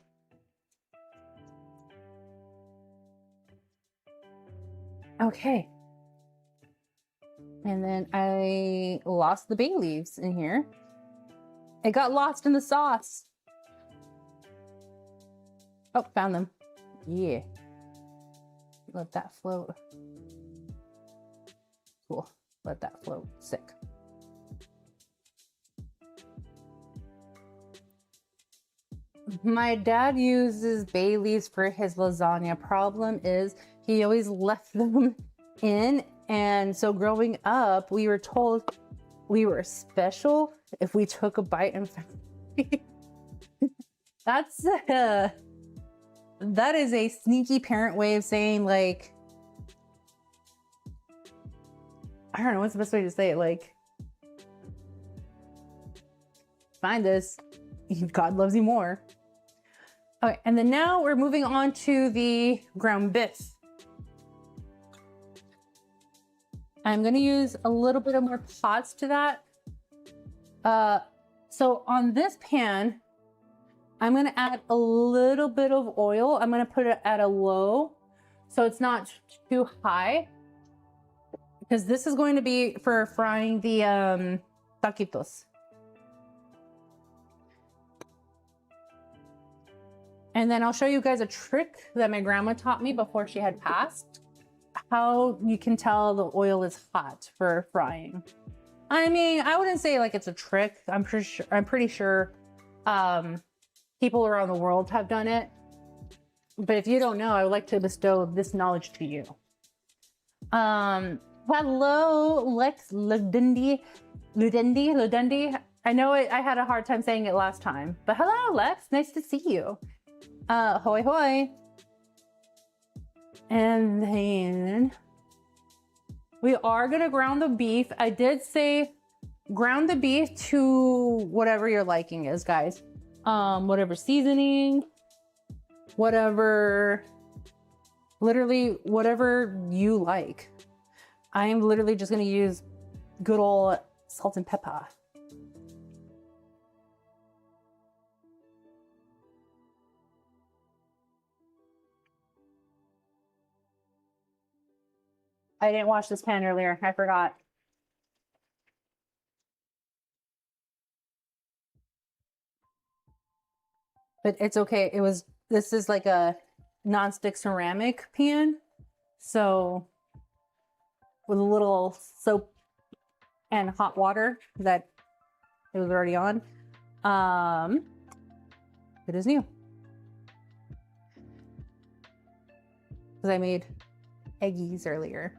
Okay. And then I lost the bay leaves in here. It got lost in the sauce. Oh, found them. Yeah. Let that float. Cool. Let that float. Sick. My dad uses bay leaves for his lasagna. Problem is, he always left them in. And so growing up, we were told we were special if we took a bite and that is a sneaky parent way of saying, like, I don't know what's the best way to say it, like, find this, God loves you more. Okay, and then now we're moving on to the ground beef. I'm gonna use a little bit of more pots to that. So on this pan, I'm gonna add a little bit of oil. I'm gonna put it at a low, so it's not too high, because this is going to be for frying the taquitos. And then I'll show you guys a trick that my grandma taught me before she had passed, how you can tell the oil is hot for frying. I mean, I wouldn't say like it's a trick. I'm pretty sure people around the world have done it. But if you don't know, I would like to bestow this knowledge to you. Hello, Lex Ludendi. I know I had a hard time saying it last time, but hello, Lex. Nice to see you. Hoi hoi. And then we are gonna ground the beef. I did say ground the beef to whatever your liking is, guys. Whatever seasoning, whatever, literally whatever you like. I am literally just gonna use good old salt and pepper. I didn't wash this pan earlier, I forgot. But it's okay, this is like a non-stick ceramic pan. So with a little soap and hot water that it was already on, it is new. Because I made eggies earlier.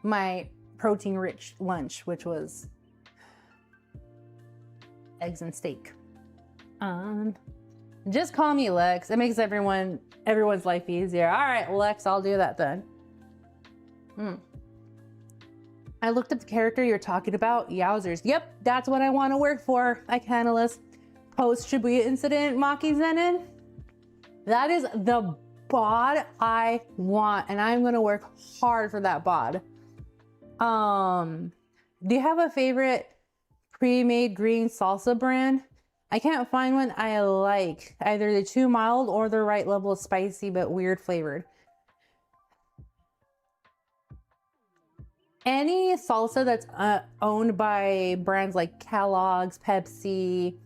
My protein-rich lunch, which was eggs and steak. Just call me Lex. It makes everyone's life easier. All right, Lex, I'll do that then. I looked up the character you're talking about. Yowzers. Yep, that's what I want to work for. I canalist. Post Shibuya incident, Maki Zenin. That is the bod I want, and I'm gonna work hard for that bod. Do you have a favorite pre-made green salsa brand? I can't find one I like. Either they're too mild or the right level of spicy but weird flavored. Any salsa that's owned by brands like Kellogg's, Pepsi,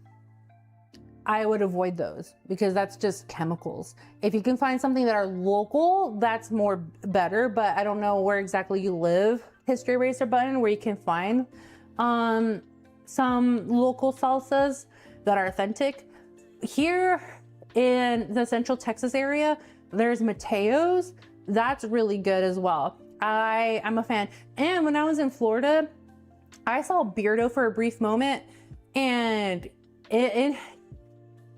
I would avoid those because that's just chemicals. If you can find something that are local, that's more better, but I don't know where exactly you live, History Eraser button, where you can find some local salsas that are authentic. Here in the Central Texas area, there's Mateos. That's really good as well. I'm a fan. And when I was in Florida, I saw Beardo for a brief moment, and in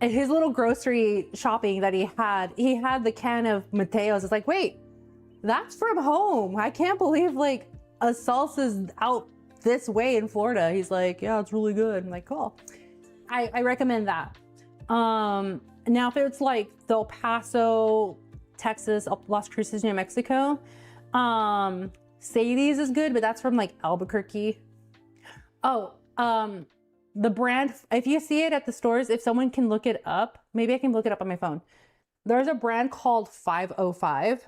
his little grocery shopping that he had the can of Mateos. It's like, wait, that's from home. I can't believe like a salsa's out this way in Florida. He's like, yeah, it's really good. I'm like, cool. I recommend that. Now if it's like the El Paso, Texas, Las Cruces, New Mexico, Sadie's is good, but that's from like Albuquerque. Oh, the brand, if you see it at the stores, if someone can look it up, maybe I can look it up on my phone. There's a brand called 505.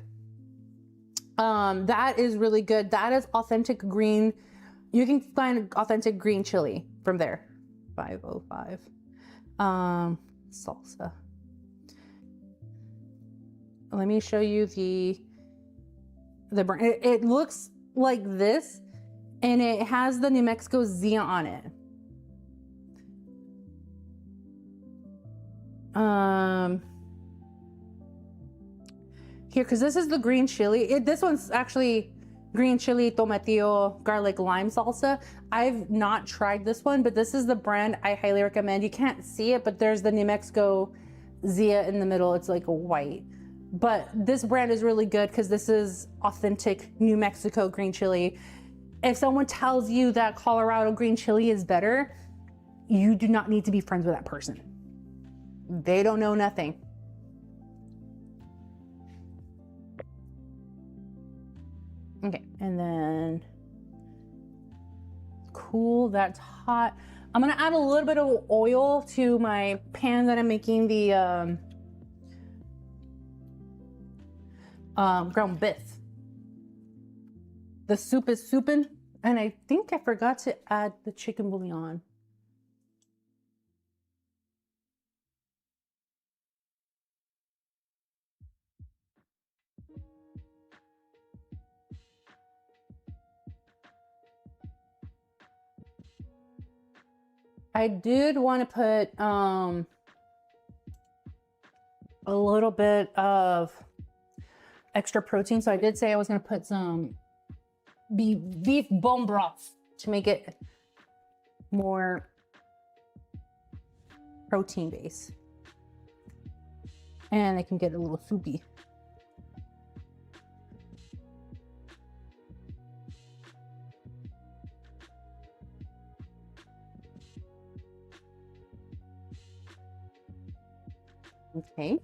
That is really good. That is authentic green. You can find authentic green chili from there. 505. Salsa. Let me show you the brand. It looks like this, and it has the New Mexico Zia on it. Here, because this is the green chili. This one's actually green chili tomatillo garlic lime salsa. I've not tried this one, but this is the brand I highly recommend. You can't see it, but there's the New Mexico Zia in the middle. It's like a white. But this brand is really good because this is authentic New Mexico green chili. If someone tells you that Colorado green chili is better, you do not need to be friends with that person. They don't know nothing. Okay, and then cool, that's hot. I'm gonna add a little bit of oil to my pan that I'm making the ground beef. The soup is souping, and I think I forgot to add the chicken bouillon. I did want to put a little bit of extra protein, so I did say I was going to put some beef bone broth to make it more protein base, and it can get a little soupy. Okay.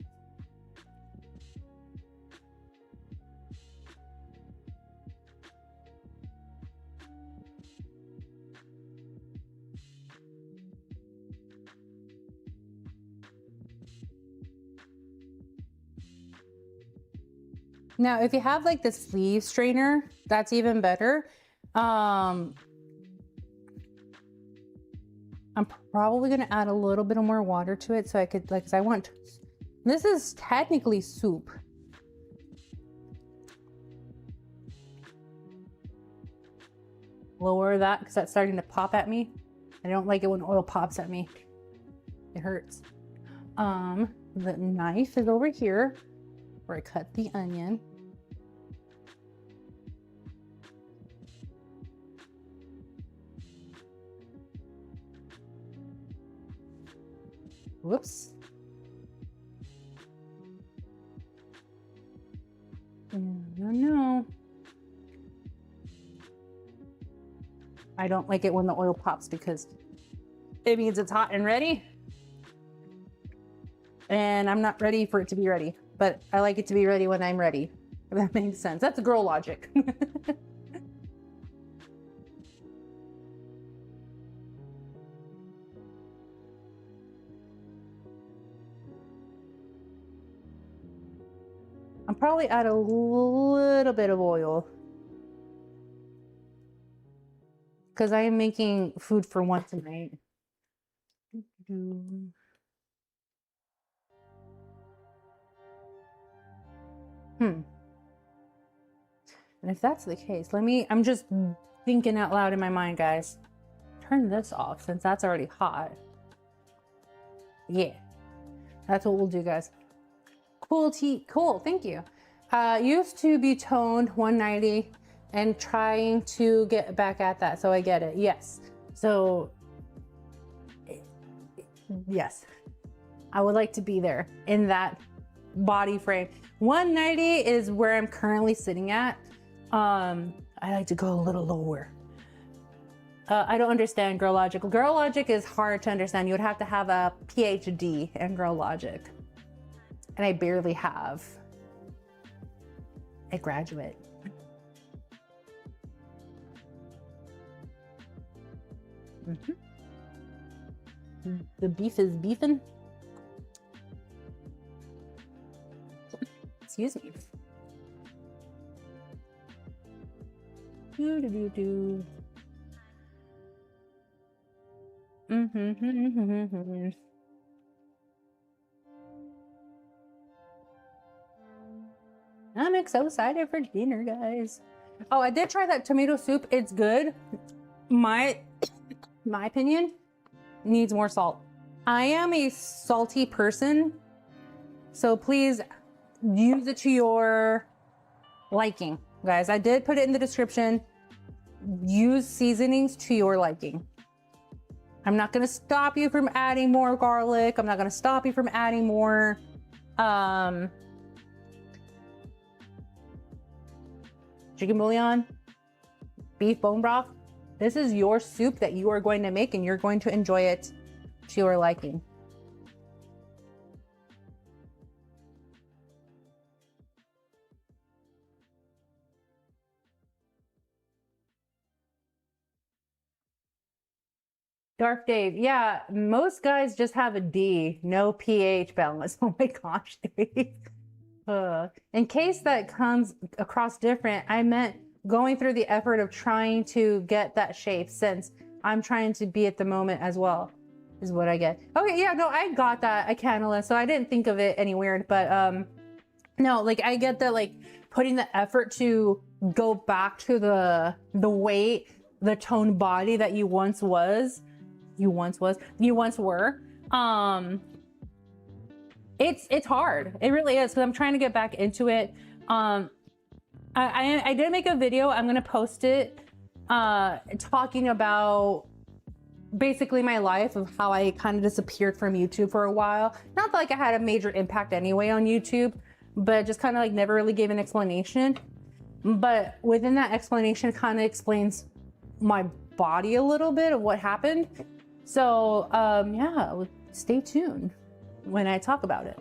Now, if you have like the sleeve strainer, that's even better. I'm probably gonna add a little bit more water to it so I could, like, 'cause I want, this is technically soup. Lower that because that's starting to pop at me. I don't like it when oil pops at me. It hurts. The knife is over here where I cut the onion. Whoops. No. I don't like it when the oil pops because it means it's hot and ready. And I'm not ready for it to be ready, but I like it to be ready when I'm ready, if that makes sense. That's girl logic. I'll probably add a little bit of oil because I am making food for one tonight. And if that's the case, I'm just thinking out loud in my mind, guys. Turn this off since that's already hot. Yeah, that's what we'll do, guys. Cool, thank you. Used to be toned 190 and trying to get back at that, so I get it, yes. So, yes, I would like to be there in that body frame. 190 is where I'm currently sitting at. I like to go a little lower. I don't understand girl logic. Girl logic is hard to understand. You would have to have a PhD in girl logic. And I barely have a graduate. The beef is beefing. Excuse me. I'm so excited for dinner, guys. Oh, I did try that tomato soup. It's good. My opinion, needs more salt. I am a salty person, so please use it to your liking, guys. I did put it in the description. Use seasonings to your liking. I'm not gonna stop you from adding more garlic. I'm not gonna stop you from adding more chicken bouillon, beef bone broth. This is your soup that you are going to make and you're going to enjoy it to your liking. Dark Dave. Yeah, most guys just have a D, no pH balance. Oh my gosh, Dave. In case that comes across different, I meant going through the effort of trying to get that shape, since I'm trying to be at the moment as well, is what I get. Okay, yeah, no, I got that. I can't, so I didn't think of it any weird, but no, like I get that, like putting the effort to go back to the weight, the toned body that you once were. It's hard. It really is, because I'm trying to get back into it. I did make a video. I'm gonna post it, talking about basically my life of how I kind of disappeared from YouTube for a while. Not that like I had a major impact anyway on YouTube, but just kind of like never really gave an explanation. But within that explanation, kind of explains my body a little bit of what happened. So yeah, stay tuned when I talk about it.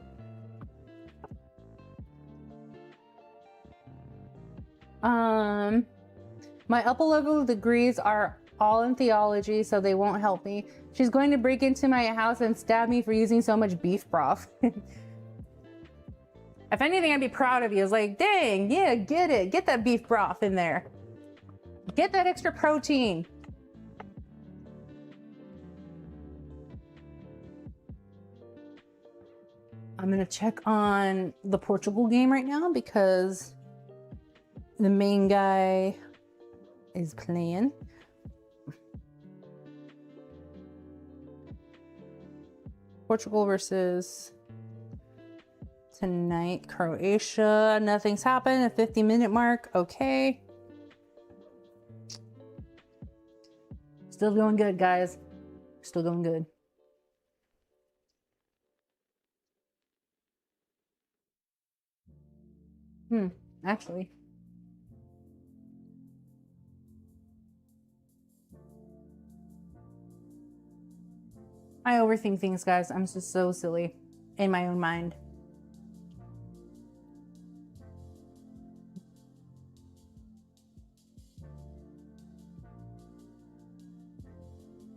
My upper level degrees are all in theology, so they won't help me. She's going to break into my house and stab me for using so much beef broth. If anything, I'd be proud of you. It's like, dang, yeah, get it. Get that beef broth in there. Get that extra protein. I'm gonna check on the Portugal game right now because the main guy is playing. Portugal versus tonight, Croatia. Nothing's happened. A 50-minute mark. Okay. Still going good, guys. Still going good. Actually. I overthink things, guys. I'm just so silly in my own mind.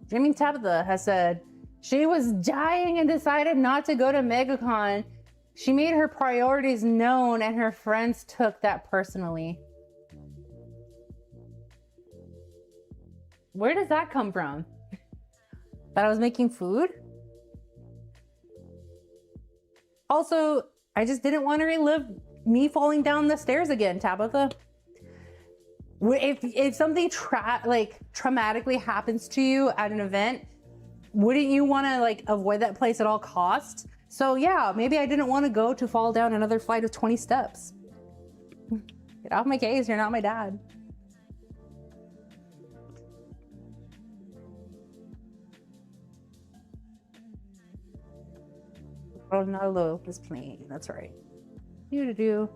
Dreaming Tabitha has said she was dying and decided not to go to MegaCon. She made her priorities known and her friends took that personally. Where does that come from? That I was making food? Also, I just didn't want to relive me falling down the stairs again, Tabitha. If something traumatically happens to you at an event, wouldn't you want to like avoid that place at all costs? So yeah, maybe I didn't want to go to fall down another flight of 20 steps. Get off my case, you're not my dad. Ronaldo is playing, that's right. Do.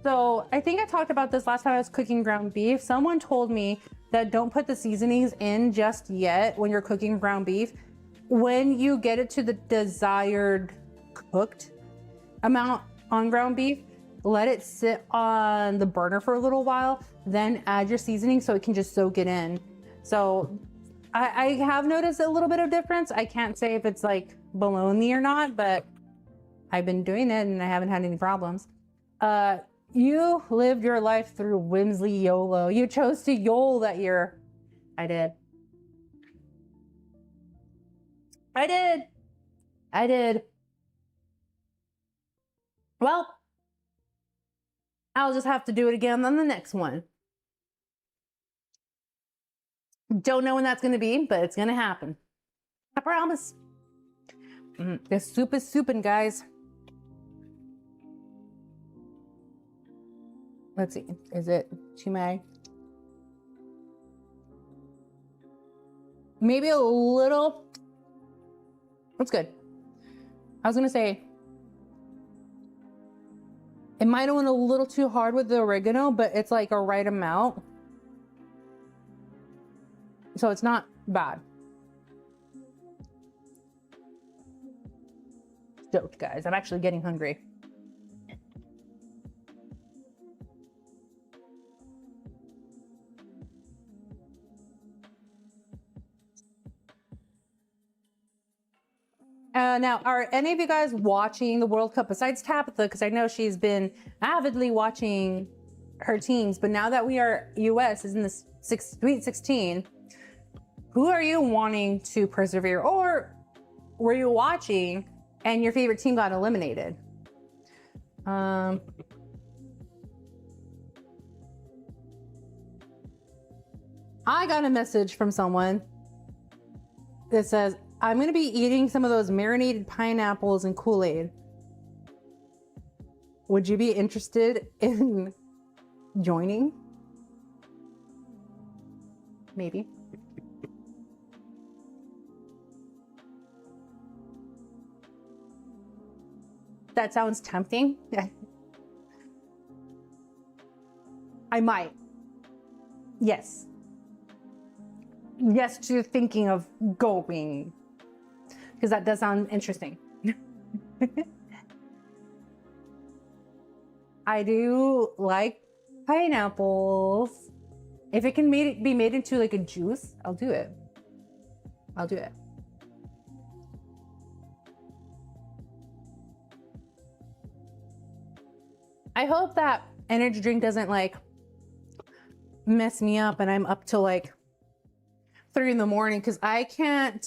So I think I talked about this last time I was cooking ground beef. Someone told me that don't put the seasonings in just yet when you're cooking ground beef. When you get it to the desired cooked amount on ground beef, let it sit on the burner for a little while, then add your seasoning so it can just soak it in. So I have noticed a little bit of difference. I can't say if it's like bologna or not, but I've been doing it and I haven't had any problems. You lived your life through whimsy YOLO. You chose to YOL that year. I did. Well, I'll just have to do it again on the next one. Don't know when that's going to be, but it's going to happen. I promise. The soup is souping, guys. Let's see. Is it chimay? Maybe a little. That's good. I was going to say it might have went a little too hard with the oregano, but it's like a right amount. So it's not bad. Stoked, guys. I'm actually getting hungry. Now, are any of you guys watching the World Cup besides Tabitha? Because I know she's been avidly watching her teams, but now that we are US is in the Sweet 16, who are you wanting to persevere? Or were you watching and your favorite team got eliminated? I got a message from someone that says, I'm going to be eating some of those marinated pineapples and Kool-Aid. Would you be interested in joining? Maybe. That sounds tempting. I might. Yes. Yes to thinking of going. Because that does sound interesting. I do like pineapples. If it can be made into like a juice, I'll do it. I'll do it. I hope that energy drink doesn't like mess me up and I'm up till like 3 in the morning, because I can't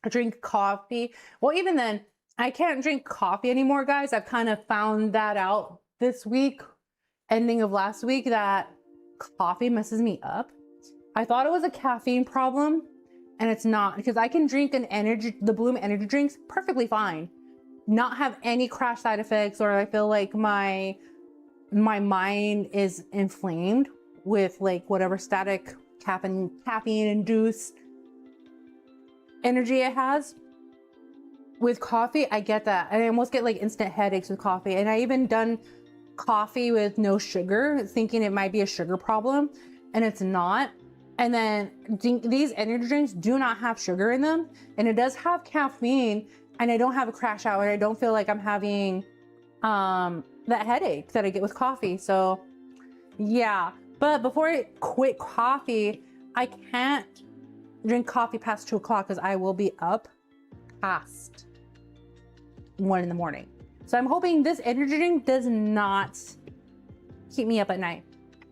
drink coffee. Well, even then, I can't drink coffee anymore, guys. I've kind of found that out this week, ending of last week, that coffee messes me up. I thought it was a caffeine problem, and it's not, because I can drink the Bloom energy drinks perfectly fine, not have any crash side effects, or I feel like my mind is inflamed with like whatever static caffeine induced energy it has. With coffee, I get that. I almost get like instant headaches with coffee. And I even done coffee with no sugar, thinking it might be a sugar problem, and it's not. And then these energy drinks do not have sugar in them, and it does have caffeine, and I don't have a crash out, and I don't feel like I'm having that headache that I get with coffee. So yeah, but before I quit coffee, I can't drink coffee past 2 o'clock because I will be up past 1 in the morning. So I'm hoping this energy drink does not keep me up at night.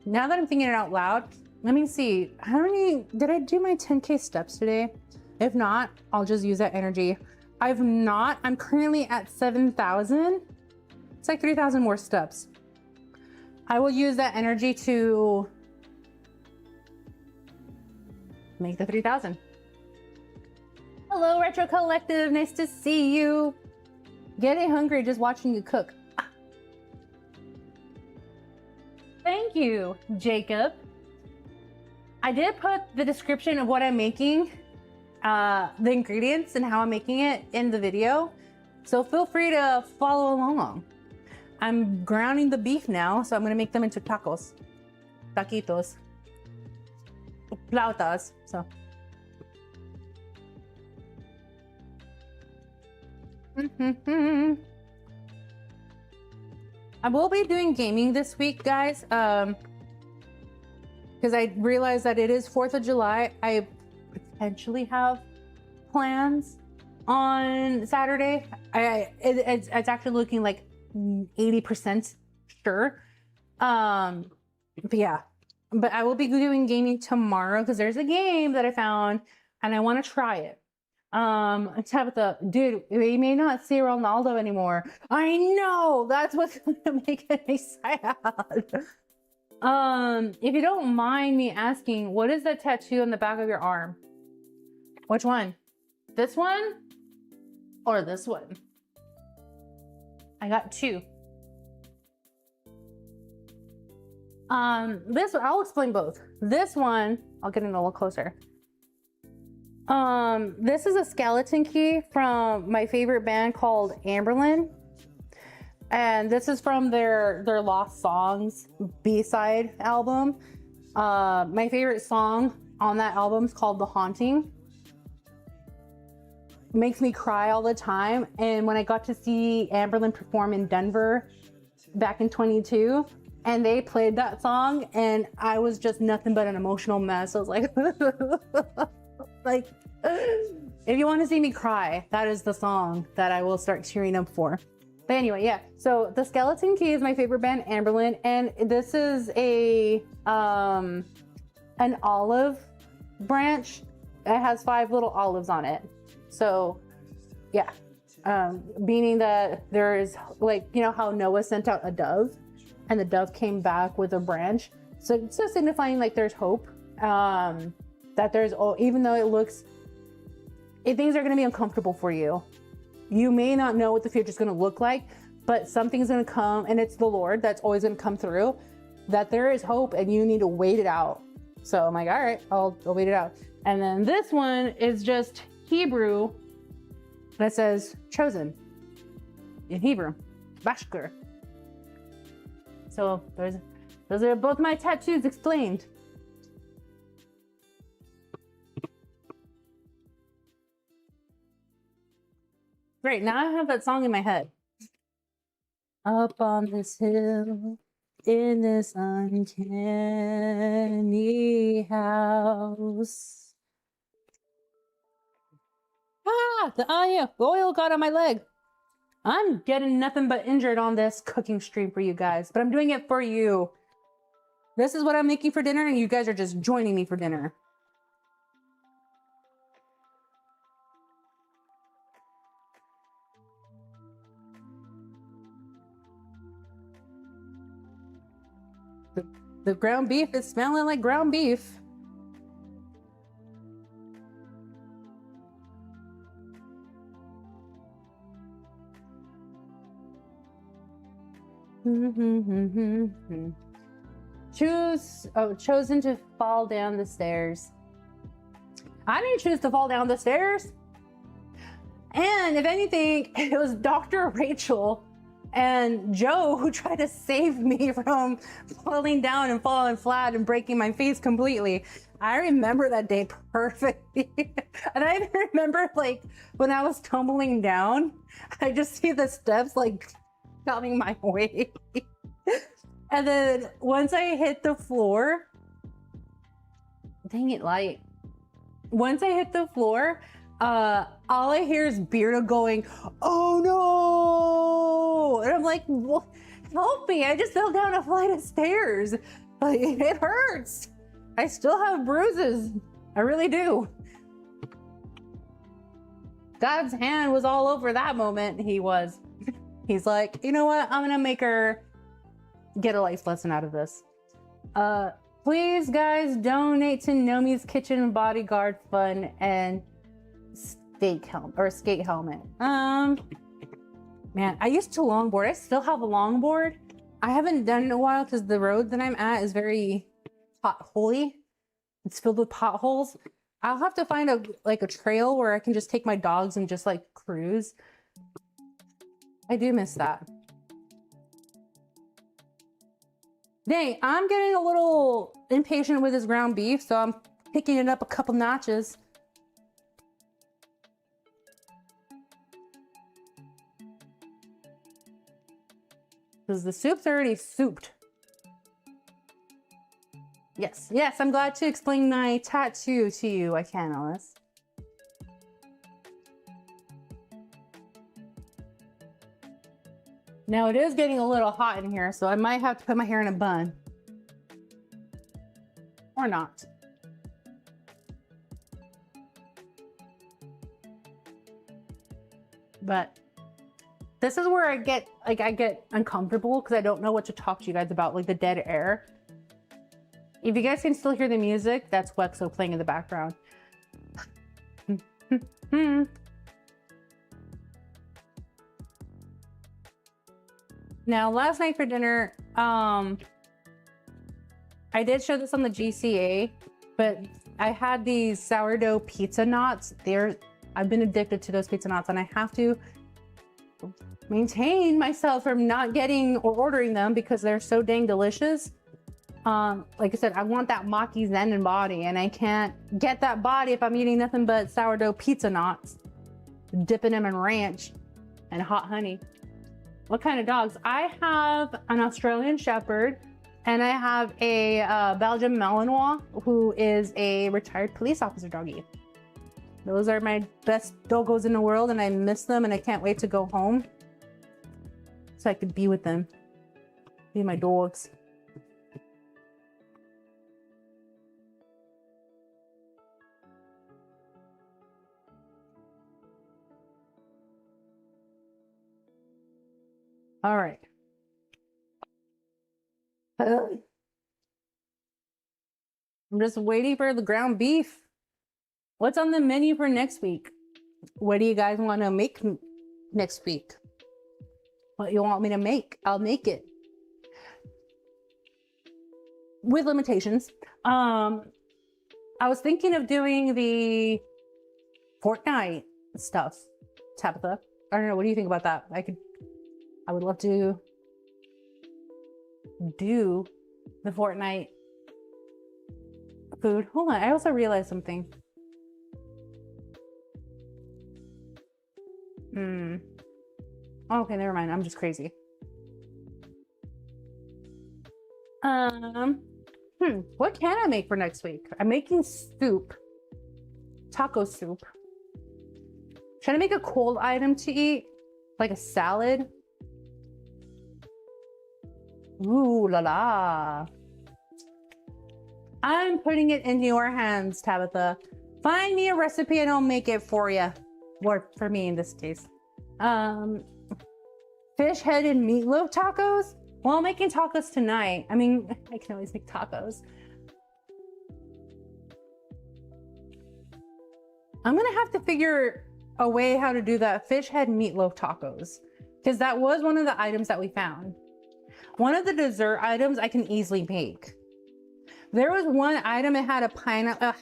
Now that I'm thinking it out loud, let me see, how many, did I do my 10K steps today? If not, I'll just use that energy. I've not, I'm currently at 7,000. It's like 3,000 more steps. I will use that energy to make the 3,000. Hello, Retro Collective, nice to see you. Getting hungry just watching you cook. Thank you, Jacob. I did put the description of what I'm making, the ingredients and how I'm making it in the video, so feel free to follow along. I'm grounding the beef now, so I'm gonna make them into tacos, taquitos, flautas, so. I will be doing gaming this week, guys, because I realized that it is 4th of July. I potentially have plans on Saturday. It's actually looking like 80% sure. But yeah, but I will be doing gaming tomorrow because there's a game that I found and I want to try it. Tabitha, dude, we may not see Ronaldo anymore. I know, that's what's gonna make me sad. If you don't mind me asking, what is that tattoo on the back of your arm? Which one? This one or this one? I got 2. This one, I'll explain both. This one, I'll get in a little closer. This is a skeleton key from my favorite band called Amberlin. And this is from their Lost Songs B-side album. My favorite song on that album is called The Haunting. It makes me cry all the time. And when I got to see Amberlin perform in Denver back in 22, and they played that song, and I was just nothing but an emotional mess. I was like, like, If you want to see me cry, that is the song that I will start cheering up for. But anyway, yeah. So the Skeleton Key is my favorite band, Amberlin, and this is a an olive branch. It has 5 little olives on it. So yeah, meaning that there is, like, you know how Noah sent out a dove and the dove came back with a branch. So it's just signifying like there's hope, that there's, even though it looks, if things are going to be uncomfortable for you, you may not know what the future is going to look like, but something's going to come, and it's the Lord that's always going to come through, that there is hope and you need to wait it out. So I'm like, all right, I'll wait it out. And then this one is just Hebrew that says chosen in Hebrew, Bashkur. So those are both my tattoos explained. Great, now I have that song in my head. Up on this hill, in this uncanny house. Ah, the oil got on my leg. I'm getting nothing but injured on this cooking stream for you guys, but I'm doing it for you. This is what I'm making for dinner, and you guys are just joining me for dinner. The ground beef is smelling like ground beef. Chosen to fall down the stairs. I didn't choose to fall down the stairs. And if anything, it was Dr. Rachel and Joe who tried to save me from falling down and falling flat and breaking my face completely. I remember that day perfectly. And I even remember, like, when I was tumbling down, I just see the steps like coming my way. And then once I hit the floor, dang it, light. Once I hit the floor, all I hear is Beardo going, "Oh no!" And I'm like, well, help me, I just fell down a flight of stairs. Like, it hurts. I still have bruises. I really do. God's hand was all over that moment. He was. He's like, you know what? I'm gonna make her get a life lesson out of this. Please, guys, donate to Nomi's Kitchen Bodyguard Fund and skate helmet. Man, I used to longboard. I still have a longboard. I haven't done it in a while because the road that I'm at is very potholy. It's filled with potholes. I'll have to find a trail where I can just take my dogs and just like cruise. I do miss that. Dang, I'm getting a little impatient with this ground beef, so I'm picking it up a couple notches. Because the soup's already souped. Yes, yes, I'm glad to explain my tattoo to you. I can, Alice. Now it is getting a little hot in here, so I might have to put my hair in a bun. Or not. But this is where I get uncomfortable because I don't know what to talk to you guys about, like the dead air. If you guys can still hear the music, that's Wexo playing in the background. Now, last night for dinner, I did show this on the GCA, but I had these sourdough pizza knots. I've been addicted to those pizza knots, and I have to maintain myself from not getting or ordering them because they're so dang delicious. Like I said, I want that Maki Zen and body, and I can't get that body if I'm eating nothing but sourdough pizza knots, dipping them in ranch and hot honey. What kind of dogs? I have an Australian Shepherd, and I have a Belgian Malinois, who is a retired police officer doggy. Those are my best doggos in the world, and I miss them, and I can't wait to go home so I could be with them, be my dogs. All right. I'm just waiting for the ground beef. What's on the menu for next week? What do you guys want to make next week? What you want me to make? I'll make it. With limitations. I was thinking of doing the Fortnite stuff, Tabitha. I don't know. What do you think about that? I would love to do the Fortnite food. Hold on. I also realized something. Okay, never mind. I'm just crazy. What can I make for next week? I'm making soup. Taco soup. Should I make a cold item to eat? Like a salad? Ooh la la. I'm putting it in your hands, Tabitha. Find me a recipe and I'll make it for you. Or for me in this case. Fish head and meatloaf tacos? Well, I'm making tacos tonight. I mean, I can always make tacos. I'm gonna have to figure a way how to do that fish head meatloaf tacos, because that was one of the items that we found. One of the dessert items I can easily make. There was one item, it had a pineapple,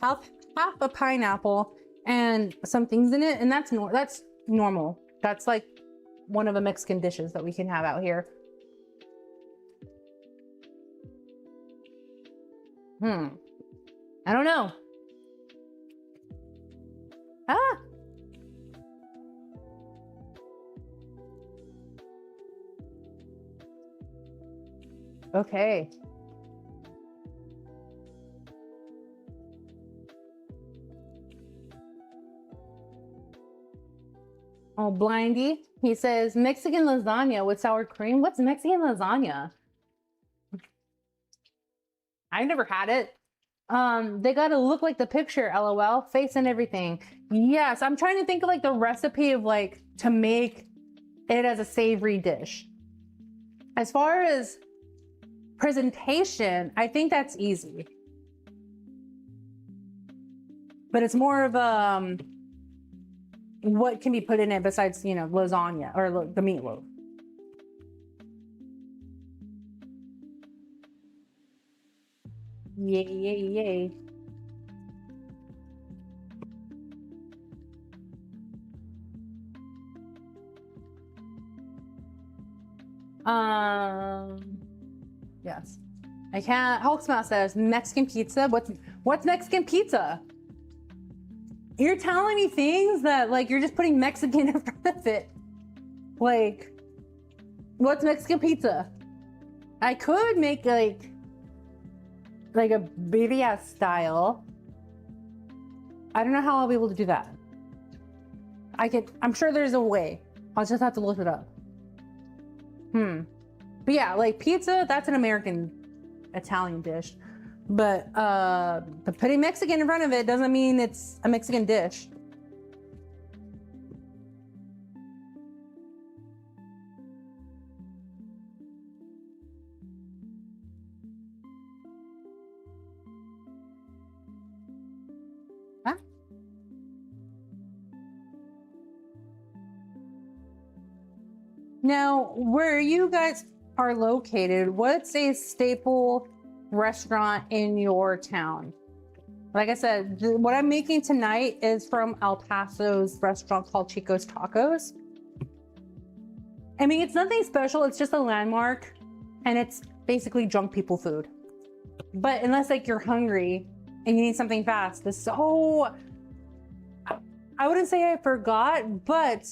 half a pineapple and some things in it, and that's normal. That's like one of the Mexican dishes that we can have out here. I don't know. Okay. Oh, Blindy. He says Mexican lasagna with sour cream. What's Mexican lasagna? I never had it. They gotta look like the picture, LOL. Face and everything. Yes, I'm trying to think of like the recipe of like to make it as a savory dish. As far as presentation, I think that's easy. But it's more of what can be put in it besides, you know, lasagna or the meatloaf. Yay, yay, yay. Yes. I can't. Hulksmouth says Mexican pizza. What's Mexican pizza? You're telling me things that like you're just putting Mexican in front of it. Like, what's Mexican pizza? I could make like a birria style. I don't know how I'll be able to do that. I'm sure there's a way. I'll just have to look it up. But yeah, like pizza, that's an American Italian dish. But putting Mexican in front of it doesn't mean it's a Mexican dish. Huh? Now, where you guys are located, what's a staple restaurant in your town? Like I said, what I'm making tonight is from El Paso's restaurant called Chicos Tacos. I mean, it's nothing special. It's just a landmark and it's basically drunk people food. But unless like you're hungry and you need something fast, I wouldn't say I forgot, but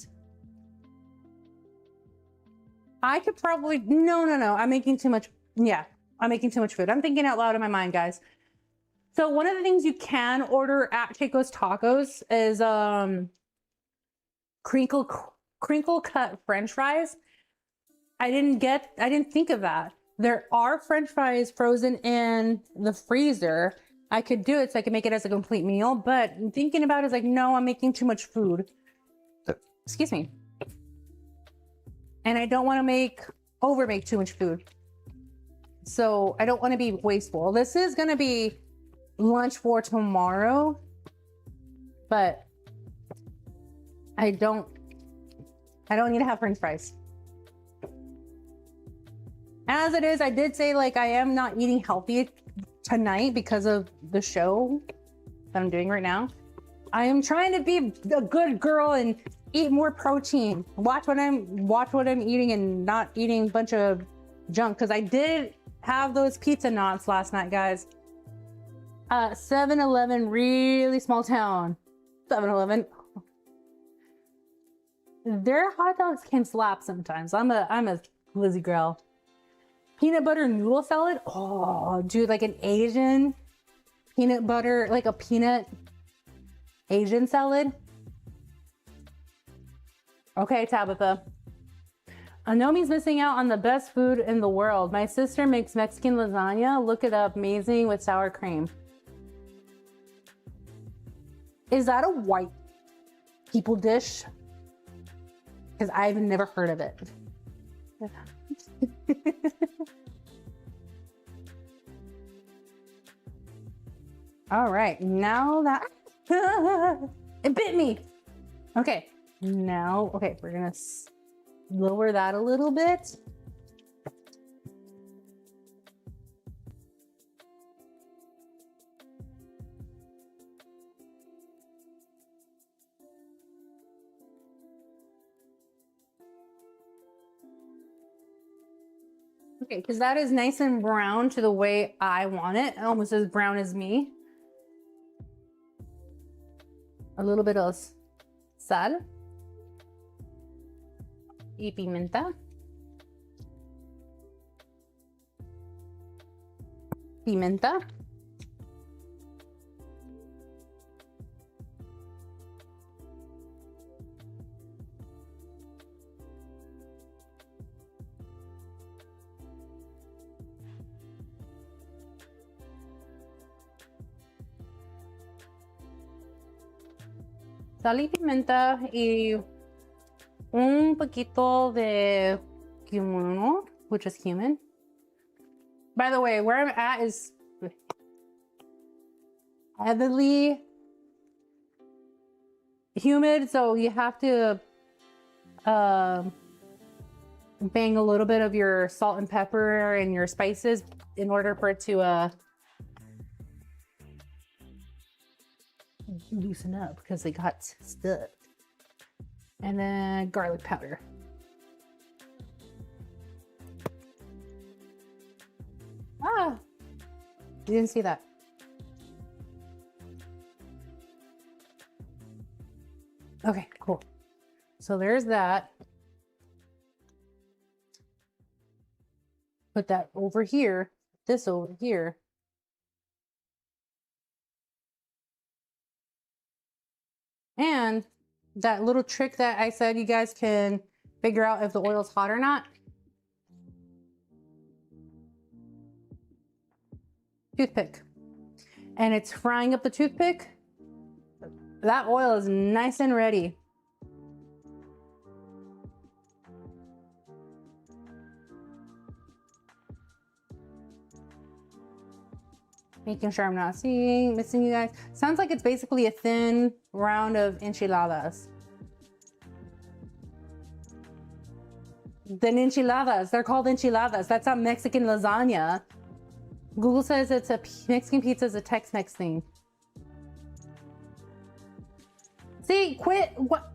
I could probably, no. I'm making too much. Yeah, I'm making too much food. I'm thinking out loud in my mind, guys. So one of the things you can order at Chico's Tacos is crinkle cut French fries. I didn't think of that. There are French fries frozen in the freezer. I could do it so I could make it as a complete meal, but thinking about it is like, no, I'm making too much food. Excuse me. And I don't want to overmake too much food. So I don't want to be wasteful. This is going to be lunch for tomorrow, but I don't need to have French fries. As it is, I did say like I am not eating healthy tonight because of the show that I'm doing right now. I am trying to be a good girl and eat more protein. Watch what I'm eating and not eating a bunch of junk, because I did have those pizza knots last night, guys. 7-Eleven, really small town. 7-Eleven. Their hot dogs can slap sometimes. I'm a glizzy girl. Peanut butter noodle salad. Oh, dude, like an Asian peanut butter, like a peanut Asian salad. Okay, Tabitha. Nomi's missing out on the best food in the world. My sister makes Mexican lasagna. Look it up. Amazing with sour cream. Is that a white people dish? Because I've never heard of it. All right, now that it bit me. Okay, now, okay, we're gonna lower that a little bit. Okay, because that is nice and brown to the way I want it. Almost as brown as me. A little bit of sal y pimienta. Pimienta. Sal y pimienta y un poquito de cumin, which is cumin. By the way, where I'm at is heavily humid, so you have to bang a little bit of your salt and pepper and your spices in order for it to loosen up, because they got stuck. And then garlic powder. Ah, you didn't see that. Okay, cool. So there's that. Put that over here, this over here. And that little trick that I said you guys can figure out if the oil's hot or not. Toothpick. And it's frying up the toothpick. That oil is nice and ready. Making sure I'm not missing you guys. Sounds like it's basically a thin round of enchiladas. Then enchiladas, they're called enchiladas. That's not Mexican lasagna. Google says it's a Mexican pizza is a Tex-Mex thing. See, quit. What?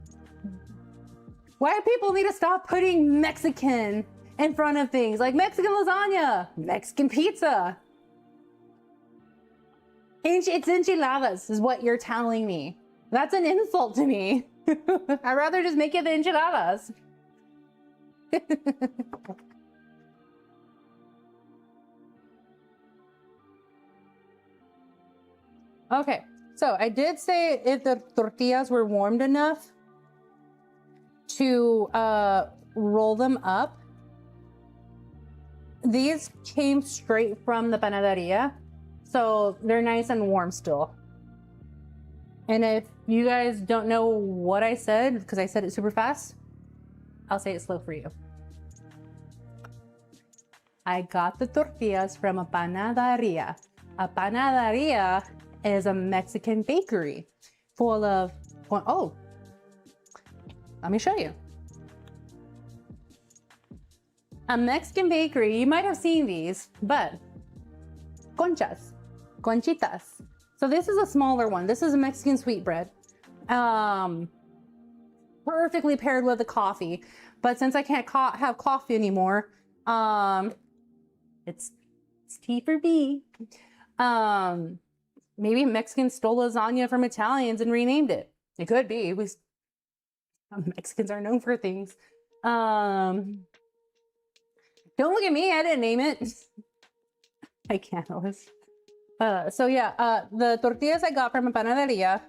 Why do people need to stop putting Mexican in front of things? Like Mexican lasagna, Mexican pizza. It's enchiladas is what you're telling me. That's an insult to me. I'd rather just make it the enchiladas. Okay, so I did say if the tortillas were warmed enough to roll them up. These came straight from the panaderia, so they're nice and warm still. And if you guys don't know what I said, because I said it super fast, I'll say it slow for you. I got the tortillas from a panaderia. A panaderia is a Mexican bakery full of, oh, let me show you. A Mexican bakery, you might have seen these, but conchas, conchitas. So this is a smaller one. This is a Mexican sweetbread. Perfectly paired with the coffee. But since I can't have coffee anymore, it's T for B. Maybe Mexicans stole lasagna from Italians and renamed it. It could be. Mexicans are known for things. Don't look at me, I didn't name it. I can't, Alice. So yeah, the tortillas I got from a panaderia,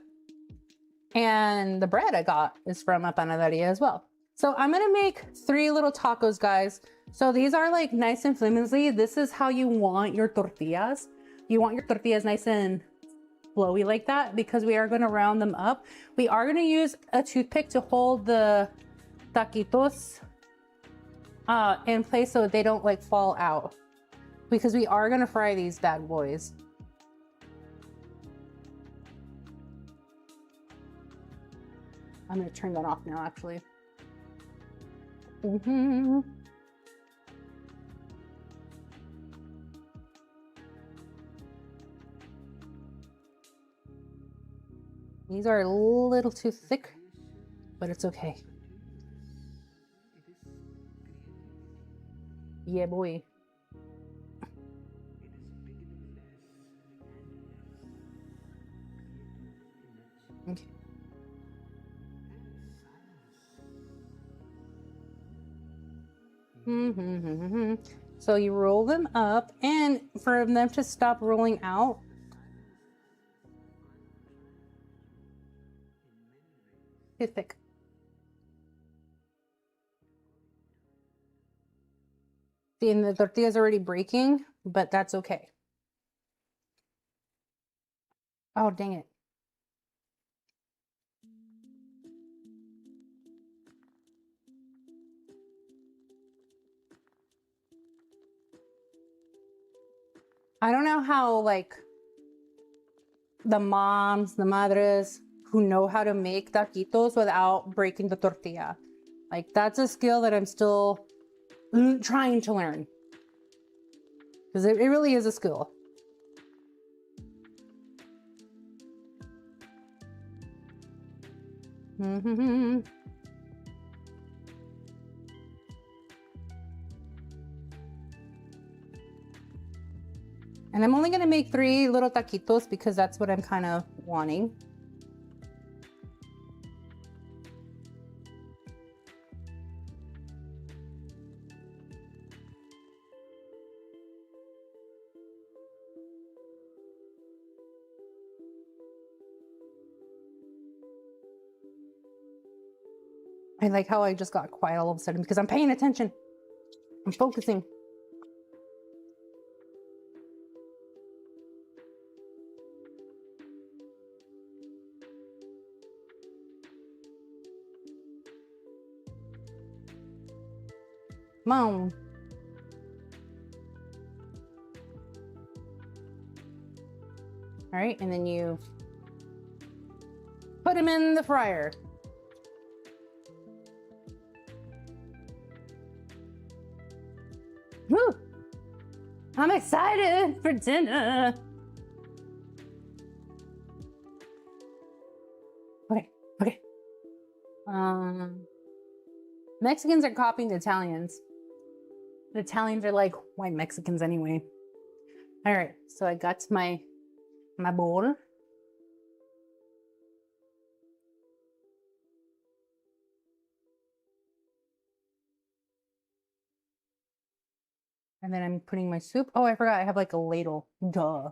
and the bread I got is from a panaderia as well. So I'm gonna make 3 little tacos, guys. So these are like nice and flimsy. This is how you want your tortillas. You want your tortillas nice and flowy like that, because we are gonna round them up. We are gonna use a toothpick to hold the taquitos in place so they don't like fall out, because we are gonna fry these bad boys. I'm gonna turn that off now, actually. These are a little too thick, but it's okay. Yeah, boy. Okay. So you roll them up, and for them to stop rolling out, too thick. See, and the tortilla is already breaking, but that's okay. Oh, dang it. I don't know how, like, the moms, the madres who know how to make taquitos without breaking the tortilla. Like, that's a skill that I'm still trying to learn. Because it really is a skill. And I'm only gonna make 3 little taquitos because that's what I'm kind of wanting. I like how I just got quiet all of a sudden because I'm paying attention. I'm focusing. Mom. All right, and then you put them in the fryer. Woo! I'm excited for dinner. Okay. Mexicans are copying the Italians. The Italians are like white Mexicans anyway. All right, so I got my bowl. And then I'm putting my soup. Oh, I forgot I have like a ladle. Duh.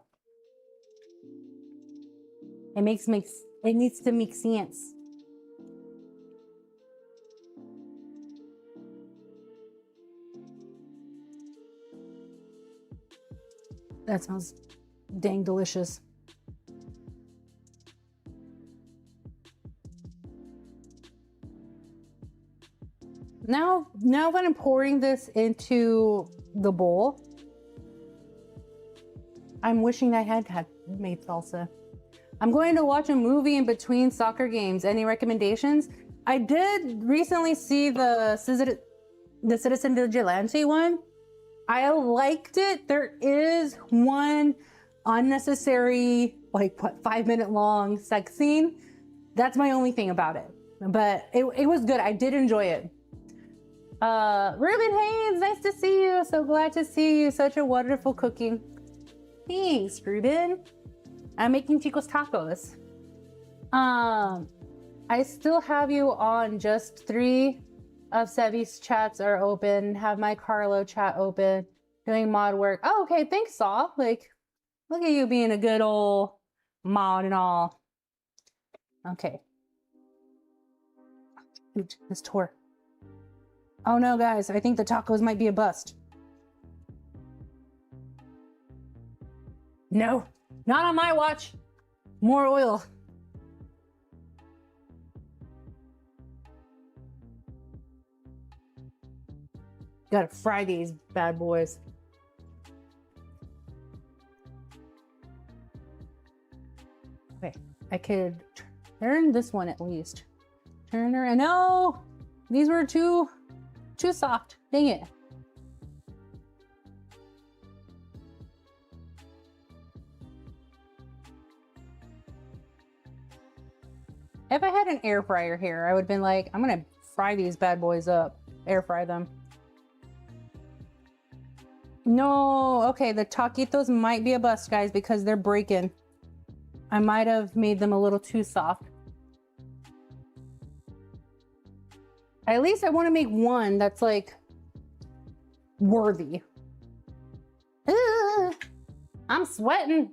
It needs to make sense. That smells dang delicious. Now when I'm pouring this into the bowl, I'm wishing I had made salsa. I'm going to watch a movie in between soccer games. Any recommendations? I did recently see the Citizen Vigilante one. I liked it. There is one unnecessary, like what, 5-minute long sex scene. That's my only thing about it. But it was good. I did enjoy it. Ruben Haynes, nice to see you. So glad to see you. Such a wonderful cooking. Thanks, Ruben. I'm making Chicos tacos. I still have you on. Just 3 of Sevi's chats are open. Have my Carlo chat open. Doing mod work. Oh, okay. Thanks, Saw. Like, look at you being a good old mod and all. Okay. Oops, this tore. Oh no, guys. I think the tacos might be a bust. No, not on my watch. More oil. Gotta fry these bad boys. Okay, I could turn this one at least. Turn her, and no, these were too soft. Dang it. If I had an air fryer here, I would have been like, I'm gonna fry these bad boys up, air fry them. No, okay, the taquitos might be a bust, guys, because they're breaking. I might have made them a little too soft. At least I want to make one that's like worthy. I'm sweating.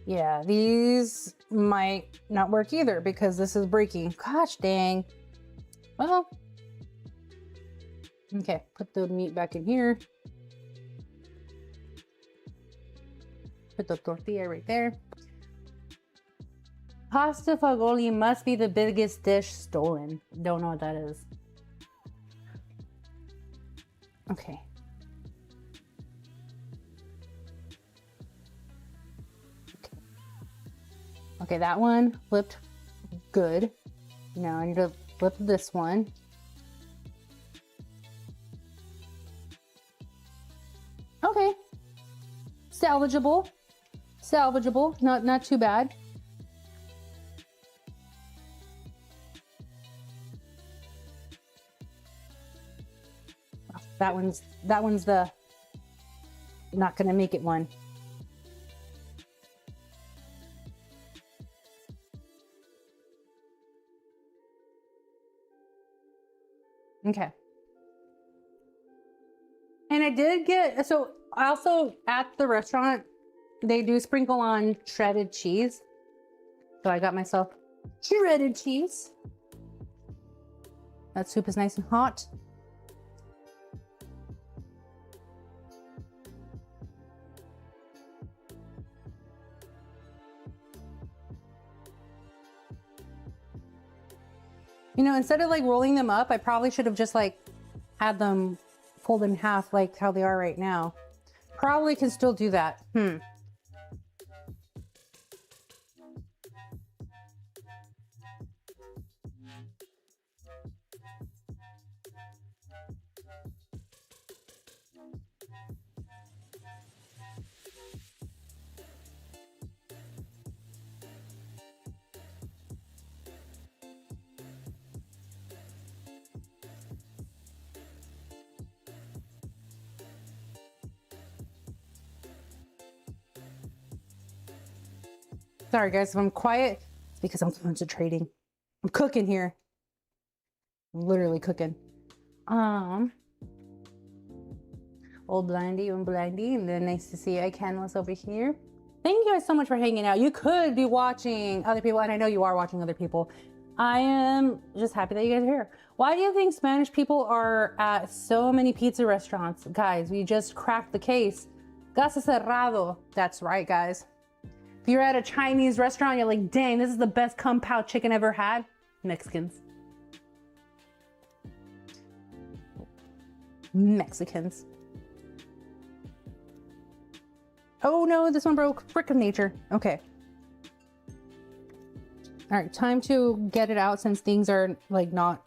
Yeah, these might not work either because this is breaking. Gosh dang. Well, okay, put the meat back in here. Put the tortilla right there. Pasta fagioli must be the biggest dish stolen. Don't know what that is. Okay. Okay, that one flipped good. Now I need to flip this one. Okay. Salvageable. Salvageable. Not too bad. That one's the not gonna make it one. Okay. And I did get, so also at the restaurant, they do sprinkle on shredded cheese. So I got myself shredded cheese. That soup is nice and hot. You know, instead of like rolling them up, I probably should have just like had them fold in half like how they are right now. Probably can still do that. Sorry guys, if I'm quiet, it's because I'm concentrating. I'm cooking here. I'm literally cooking. Old blindy and blindy, and then nice to see you, Canlis, over here. Thank you guys so much for hanging out. You could be watching other people, and I know you are watching other people. I am just happy that you guys are here. Why do you think Spanish people are at so many pizza restaurants? Guys, we just cracked the case. Casa cerrado. That's right, guys. If you're at a Chinese restaurant, you're like, dang, this is the best kung pao chicken ever had. Mexicans. Mexicans. Oh no, this one broke. Frick of nature. Okay. All right, time to get it out since things are like not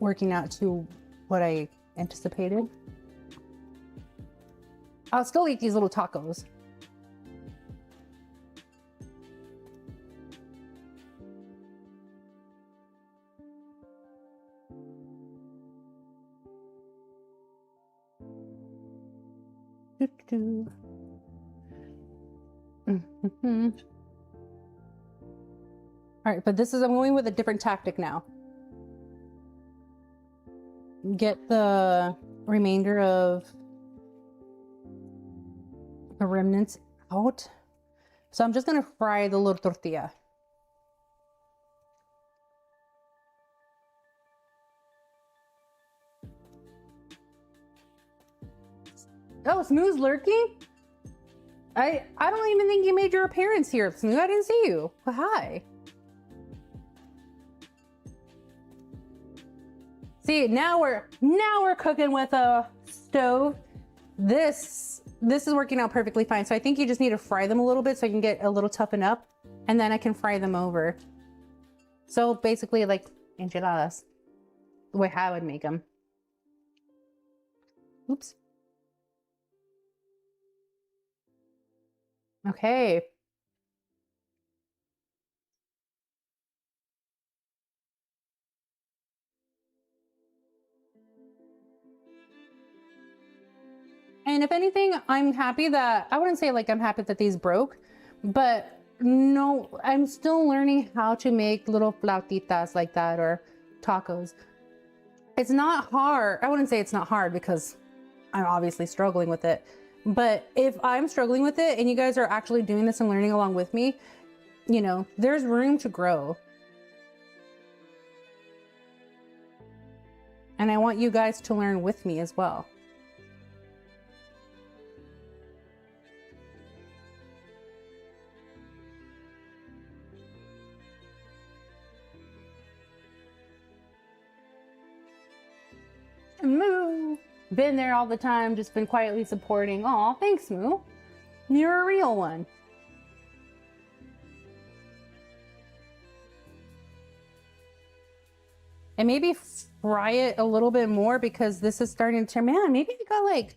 working out to what I anticipated. I'll still eat these little tacos. All right, but I'm going with a different tactic now. Get the remainder of the remnants out. So I'm just gonna fry the little tortilla. Oh, Smooth's lurking? I don't even think you made your appearance here, Smooth. I didn't see you. Well, hi. See, now we're cooking with a stove. This is working out perfectly fine. So I think you just need to fry them a little bit so I can get a little toughened up, and then I can fry them over. So basically like enchiladas, the way I would make them. Oops. Okay. And if anything, I'm happy that, I wouldn't say like I'm happy that these broke, but no, I'm still learning how to make little flautitas like that or tacos. It's not hard. I wouldn't say it's not hard because I'm obviously struggling with it. But if I'm struggling with it and you guys are actually doing this and learning along with me, you know, there's room to grow. And I want you guys to learn with me as well. Moo! Been there all the time, just been quietly supporting. Aw, thanks, Moo. You're a real one. And maybe fry it a little bit more because this is starting to, man, maybe I got like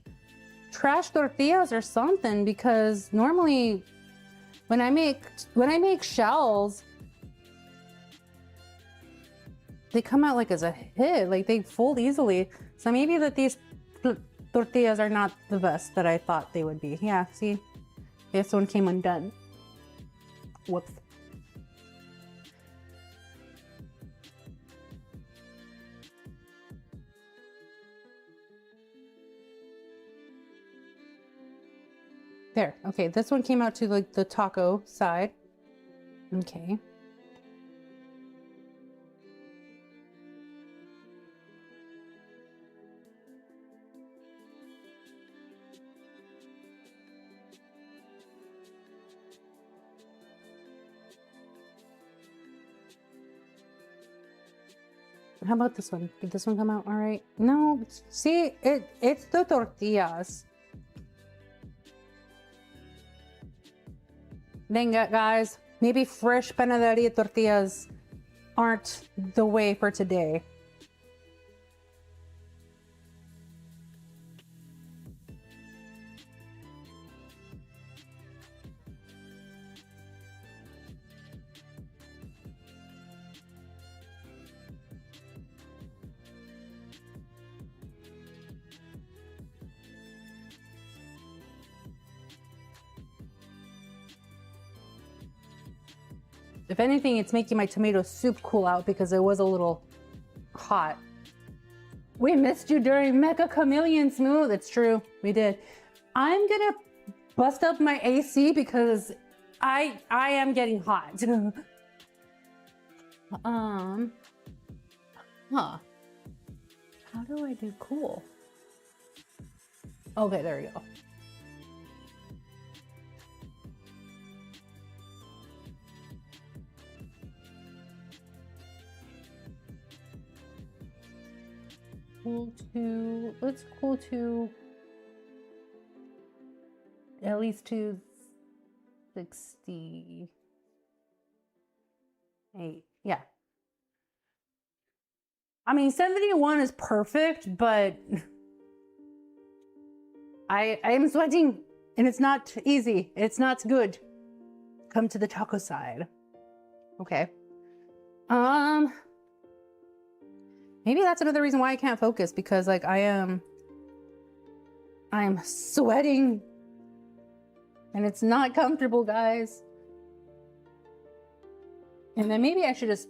trash tortillas or something, because normally when I make shells, they come out like as a hit, like they fold easily. So maybe that these tortillas are not the best that I thought they would be. Yeah, see, this one came undone. Whoops. There, okay, this one came out to like the taco side. Okay. How about this one? Did this one come out all right? No, see, it's the tortillas. Dang it, guys. Maybe fresh panaderia tortillas aren't the way for today. If anything, it's making my tomato soup cool out because it was a little hot. We missed you during Mega Chameleon Smooth. It's true, we did. I'm gonna bust up my AC because I am getting hot. How do I do cool? Okay, there we go. Cool to, let's cool to at least 268. Yeah. I mean, 71 is perfect, but I am sweating and it's not easy. It's not good. Come to the taco side. Okay. Maybe that's another reason why I can't focus, because like I am sweating and it's not comfortable, guys. And then maybe I should just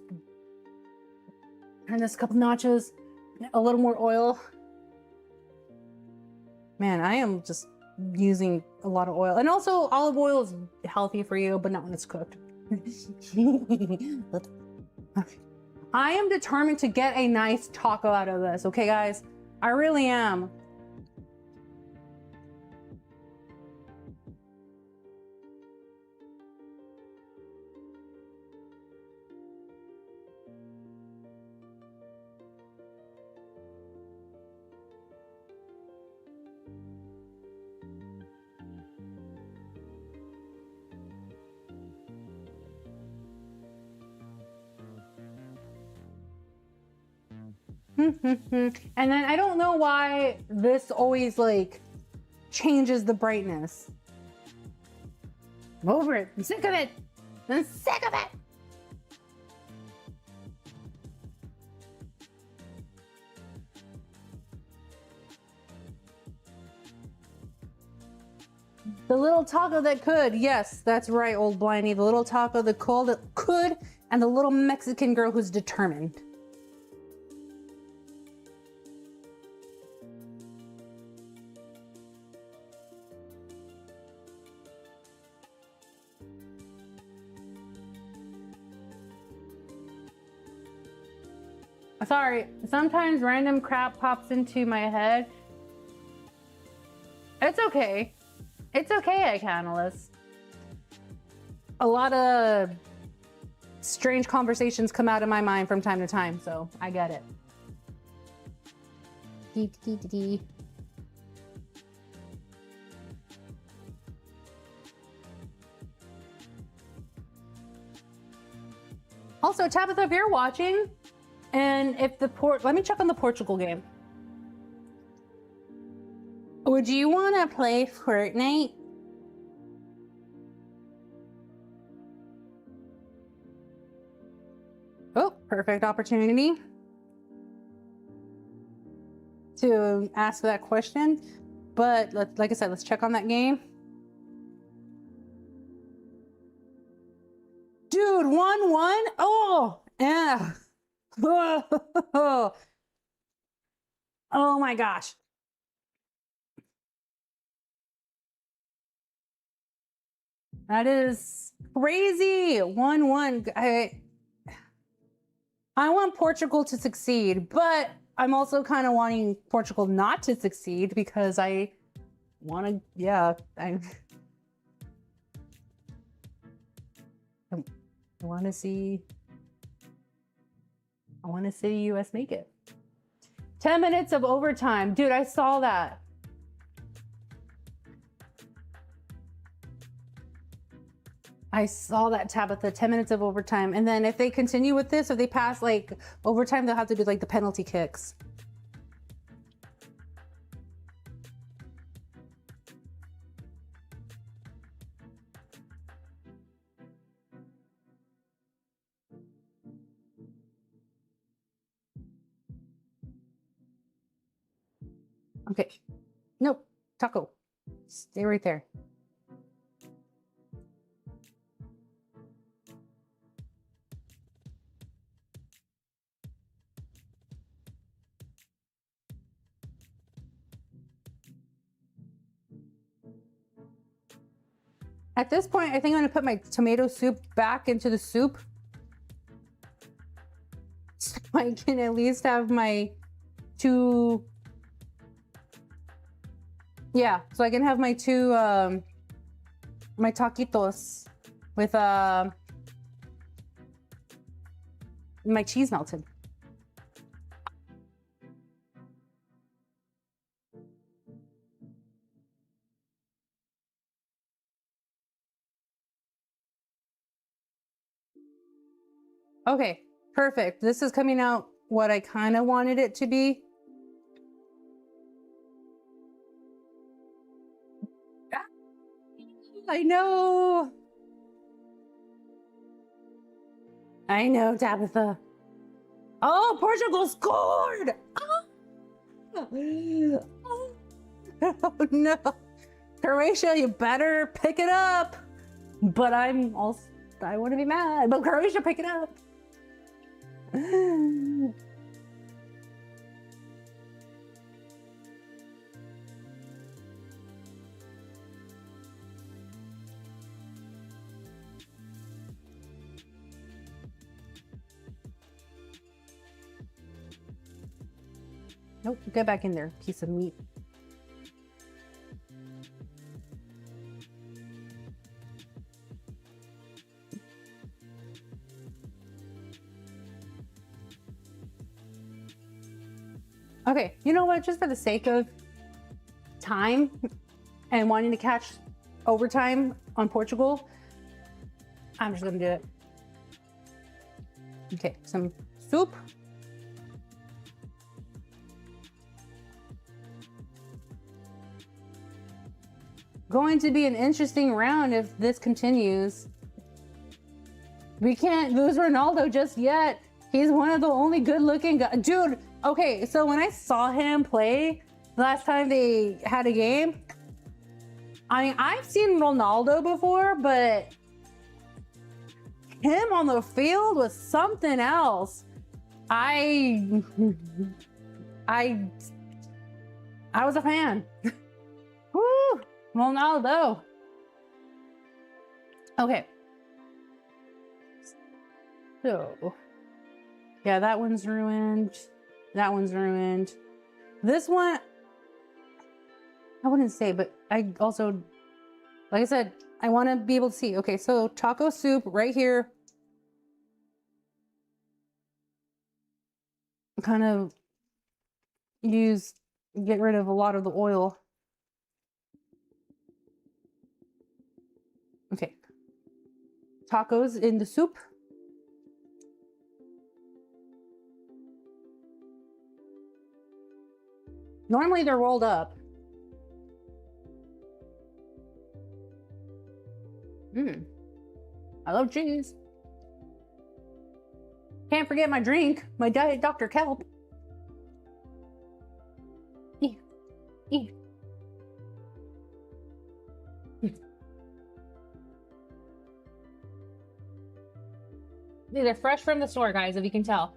turn this couple nachos, a little more oil. Man, I am just using a lot of oil. And also olive oil is healthy for you, but not when it's cooked. I am determined to get a nice taco out of this, okay guys? I really am. And then I don't know why this always like changes the brightness. I'm over it. I'm sick of it. I'm sick of it. The little taco that could. Yes, that's right, old blindy. The little taco that could, and the little Mexican girl who's determined. Sorry, sometimes random crap pops into my head. It's okay. It's okay, iCanalyst. A lot of strange conversations come out of my mind from time to time, so I get it. Also, Tabitha, if you're watching, and if the let me check on the Portugal game. Would you want to play Fortnite? Oh, perfect opportunity to ask that question. But like I said, let's check on that game. Dude, 1-1? Oh, yeah. Oh my gosh. That is crazy. 1-1. I want Portugal to succeed, but I'm also kind of wanting Portugal not to succeed because I want to, yeah, I want to see US make it. 10 minutes of overtime. Dude, I saw that. I saw that, Tabitha, 10 minutes of overtime. And then if they continue with this, if they pass like overtime, they'll have to do like the penalty kicks. Okay. Nope. Taco. Stay right there. At this point, I think I'm gonna put my tomato soup back into the soup. So I can at least have my two, yeah, so I can have my two, my taquitos with my cheese melted. Okay, perfect. This is coming out what I kind of wanted it to be. I know. I know, Tabitha. Oh, Portugal scored! Oh, oh no. Croatia, you better pick it up. But I want to be mad, but Croatia, pick it up. Nope, get back in there, piece of meat. Okay, you know what? Just for the sake of time and wanting to catch overtime on Portugal, I'm just gonna do it. Okay, some soup. Going to be an interesting round if this continues. We can't lose Ronaldo just yet. He's one of the only good looking guys. Dude, okay, so when I saw him play the last time they had a game, I mean, I've seen Ronaldo before, but him on the field was something else. I was a fan. Woo, Ronaldo. Okay. So, yeah, that one's ruined. That one's ruined. This one, I wouldn't say, but I also, like I said, I want to be able to see. Okay, so taco soup right here. Kind of get rid of a lot of the oil. Okay. Tacos in the soup. Normally they're rolled up. I love cheese. Can't forget my drink, my Diet Dr. Kelp. These are fresh from the store, guys, if you can tell.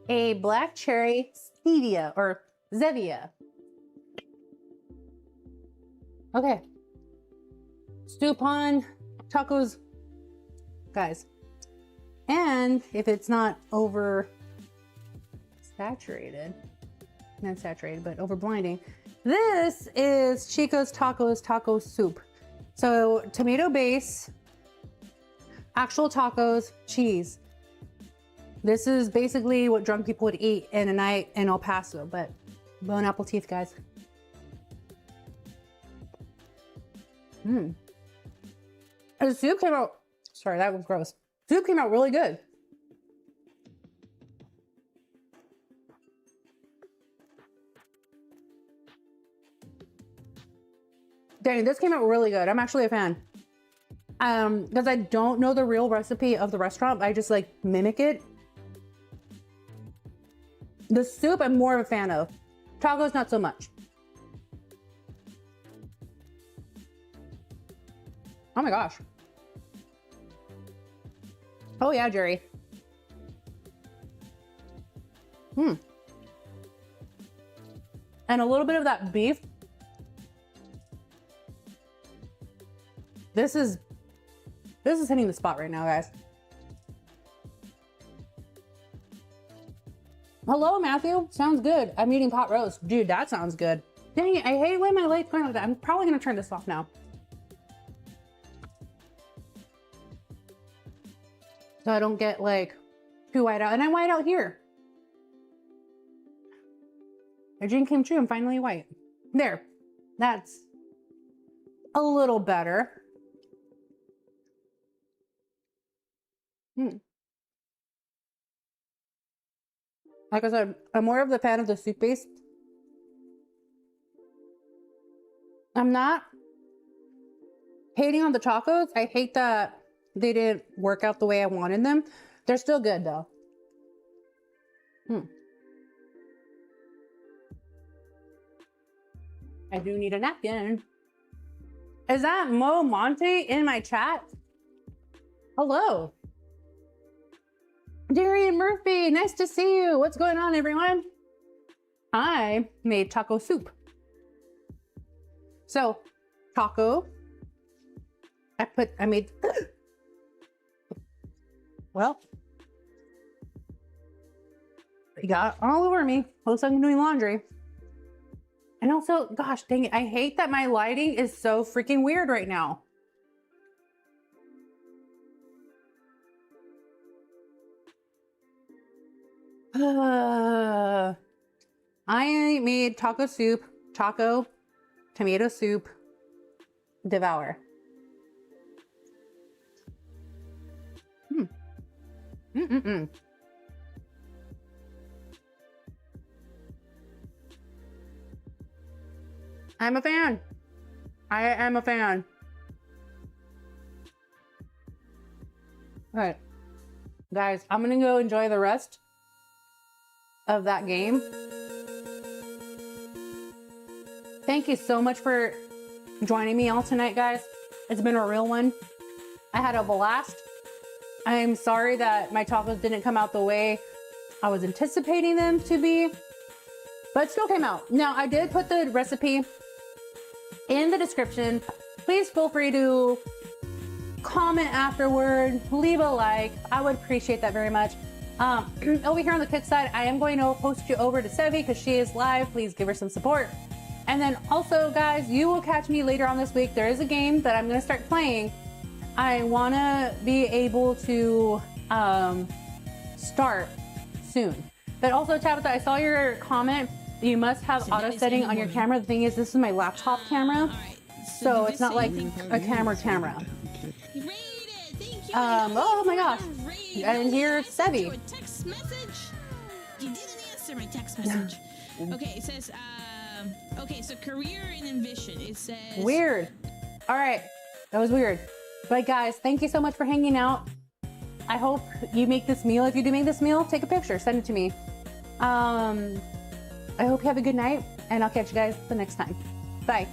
A black cherry stevia or Zevia. Okay. Stew on tacos, guys. And if it's not over saturated, not saturated, but over blinding, this is Chico's Tacos taco soup. So tomato base, actual tacos, cheese. This is basically what drunk people would eat in a night in El Paso, but bone apple teeth, guys. The soup came out, sorry, that was gross. Soup came out really good. Dang, this came out really good. I'm actually a fan. Because I don't know the real recipe of the restaurant, I just like mimic it. The soup I'm more of a fan of. Tacos, not so much. Oh my gosh. Oh yeah, Jerry. And a little bit of that beef. This is hitting the spot right now, guys. Hello, Matthew. Sounds good. I'm eating pot roast. Dude, that sounds good. Dang it, I hate when my light's going like that. I'm probably gonna turn this off now. So I don't get like too white out. And I'm white out here. My dream came true. I'm finally white. There. That's a little better. Like I said, I'm more of the fan of the soup base. I'm not hating on the tacos. I hate that they didn't work out the way I wanted them. They're still good though. I do need a napkin. Is that Mo Monte in my chat? Hello. Darian Murphy, nice to see you. What's going on, everyone? I made taco soup. So, taco. I made, well, it got all over me. Looks like I'm doing laundry. And also, gosh dang it, I hate that my lighting is so freaking weird right now. I made taco soup, taco, tomato soup, devour. I'm a fan. I am a fan. All right, guys, I'm gonna go enjoy the rest of that game. Thank you so much for joining me all tonight, guys. It's been a real one. I had a blast. I'm sorry that my tacos didn't come out the way I was anticipating them to be, but it still came out. Now, I did put the recipe in the description. Please feel free to comment afterward, leave a like. I would appreciate that very much. Over here on the cook side, I am going to post you over to Sevi because she is live. Please give her some support. And then also, guys, you will catch me later on this week. There is a game that I'm going to start playing. I want to be able to start soon. But also, Tabitha, I saw your comment. You must have auto setting on your camera. The thing is, this is my laptop camera. So it's not like a camera. Oh my gosh. And here's Sevi.
Text message. You didn't answer my text message. Okay, it says, okay, so career and ambition. It says.
Weird. All right. That was weird. But guys, thank you so much for hanging out. I hope you make this meal. If you do make this meal, take a picture, send it to me. I hope you have a good night, and I'll catch you guys the next time. Bye.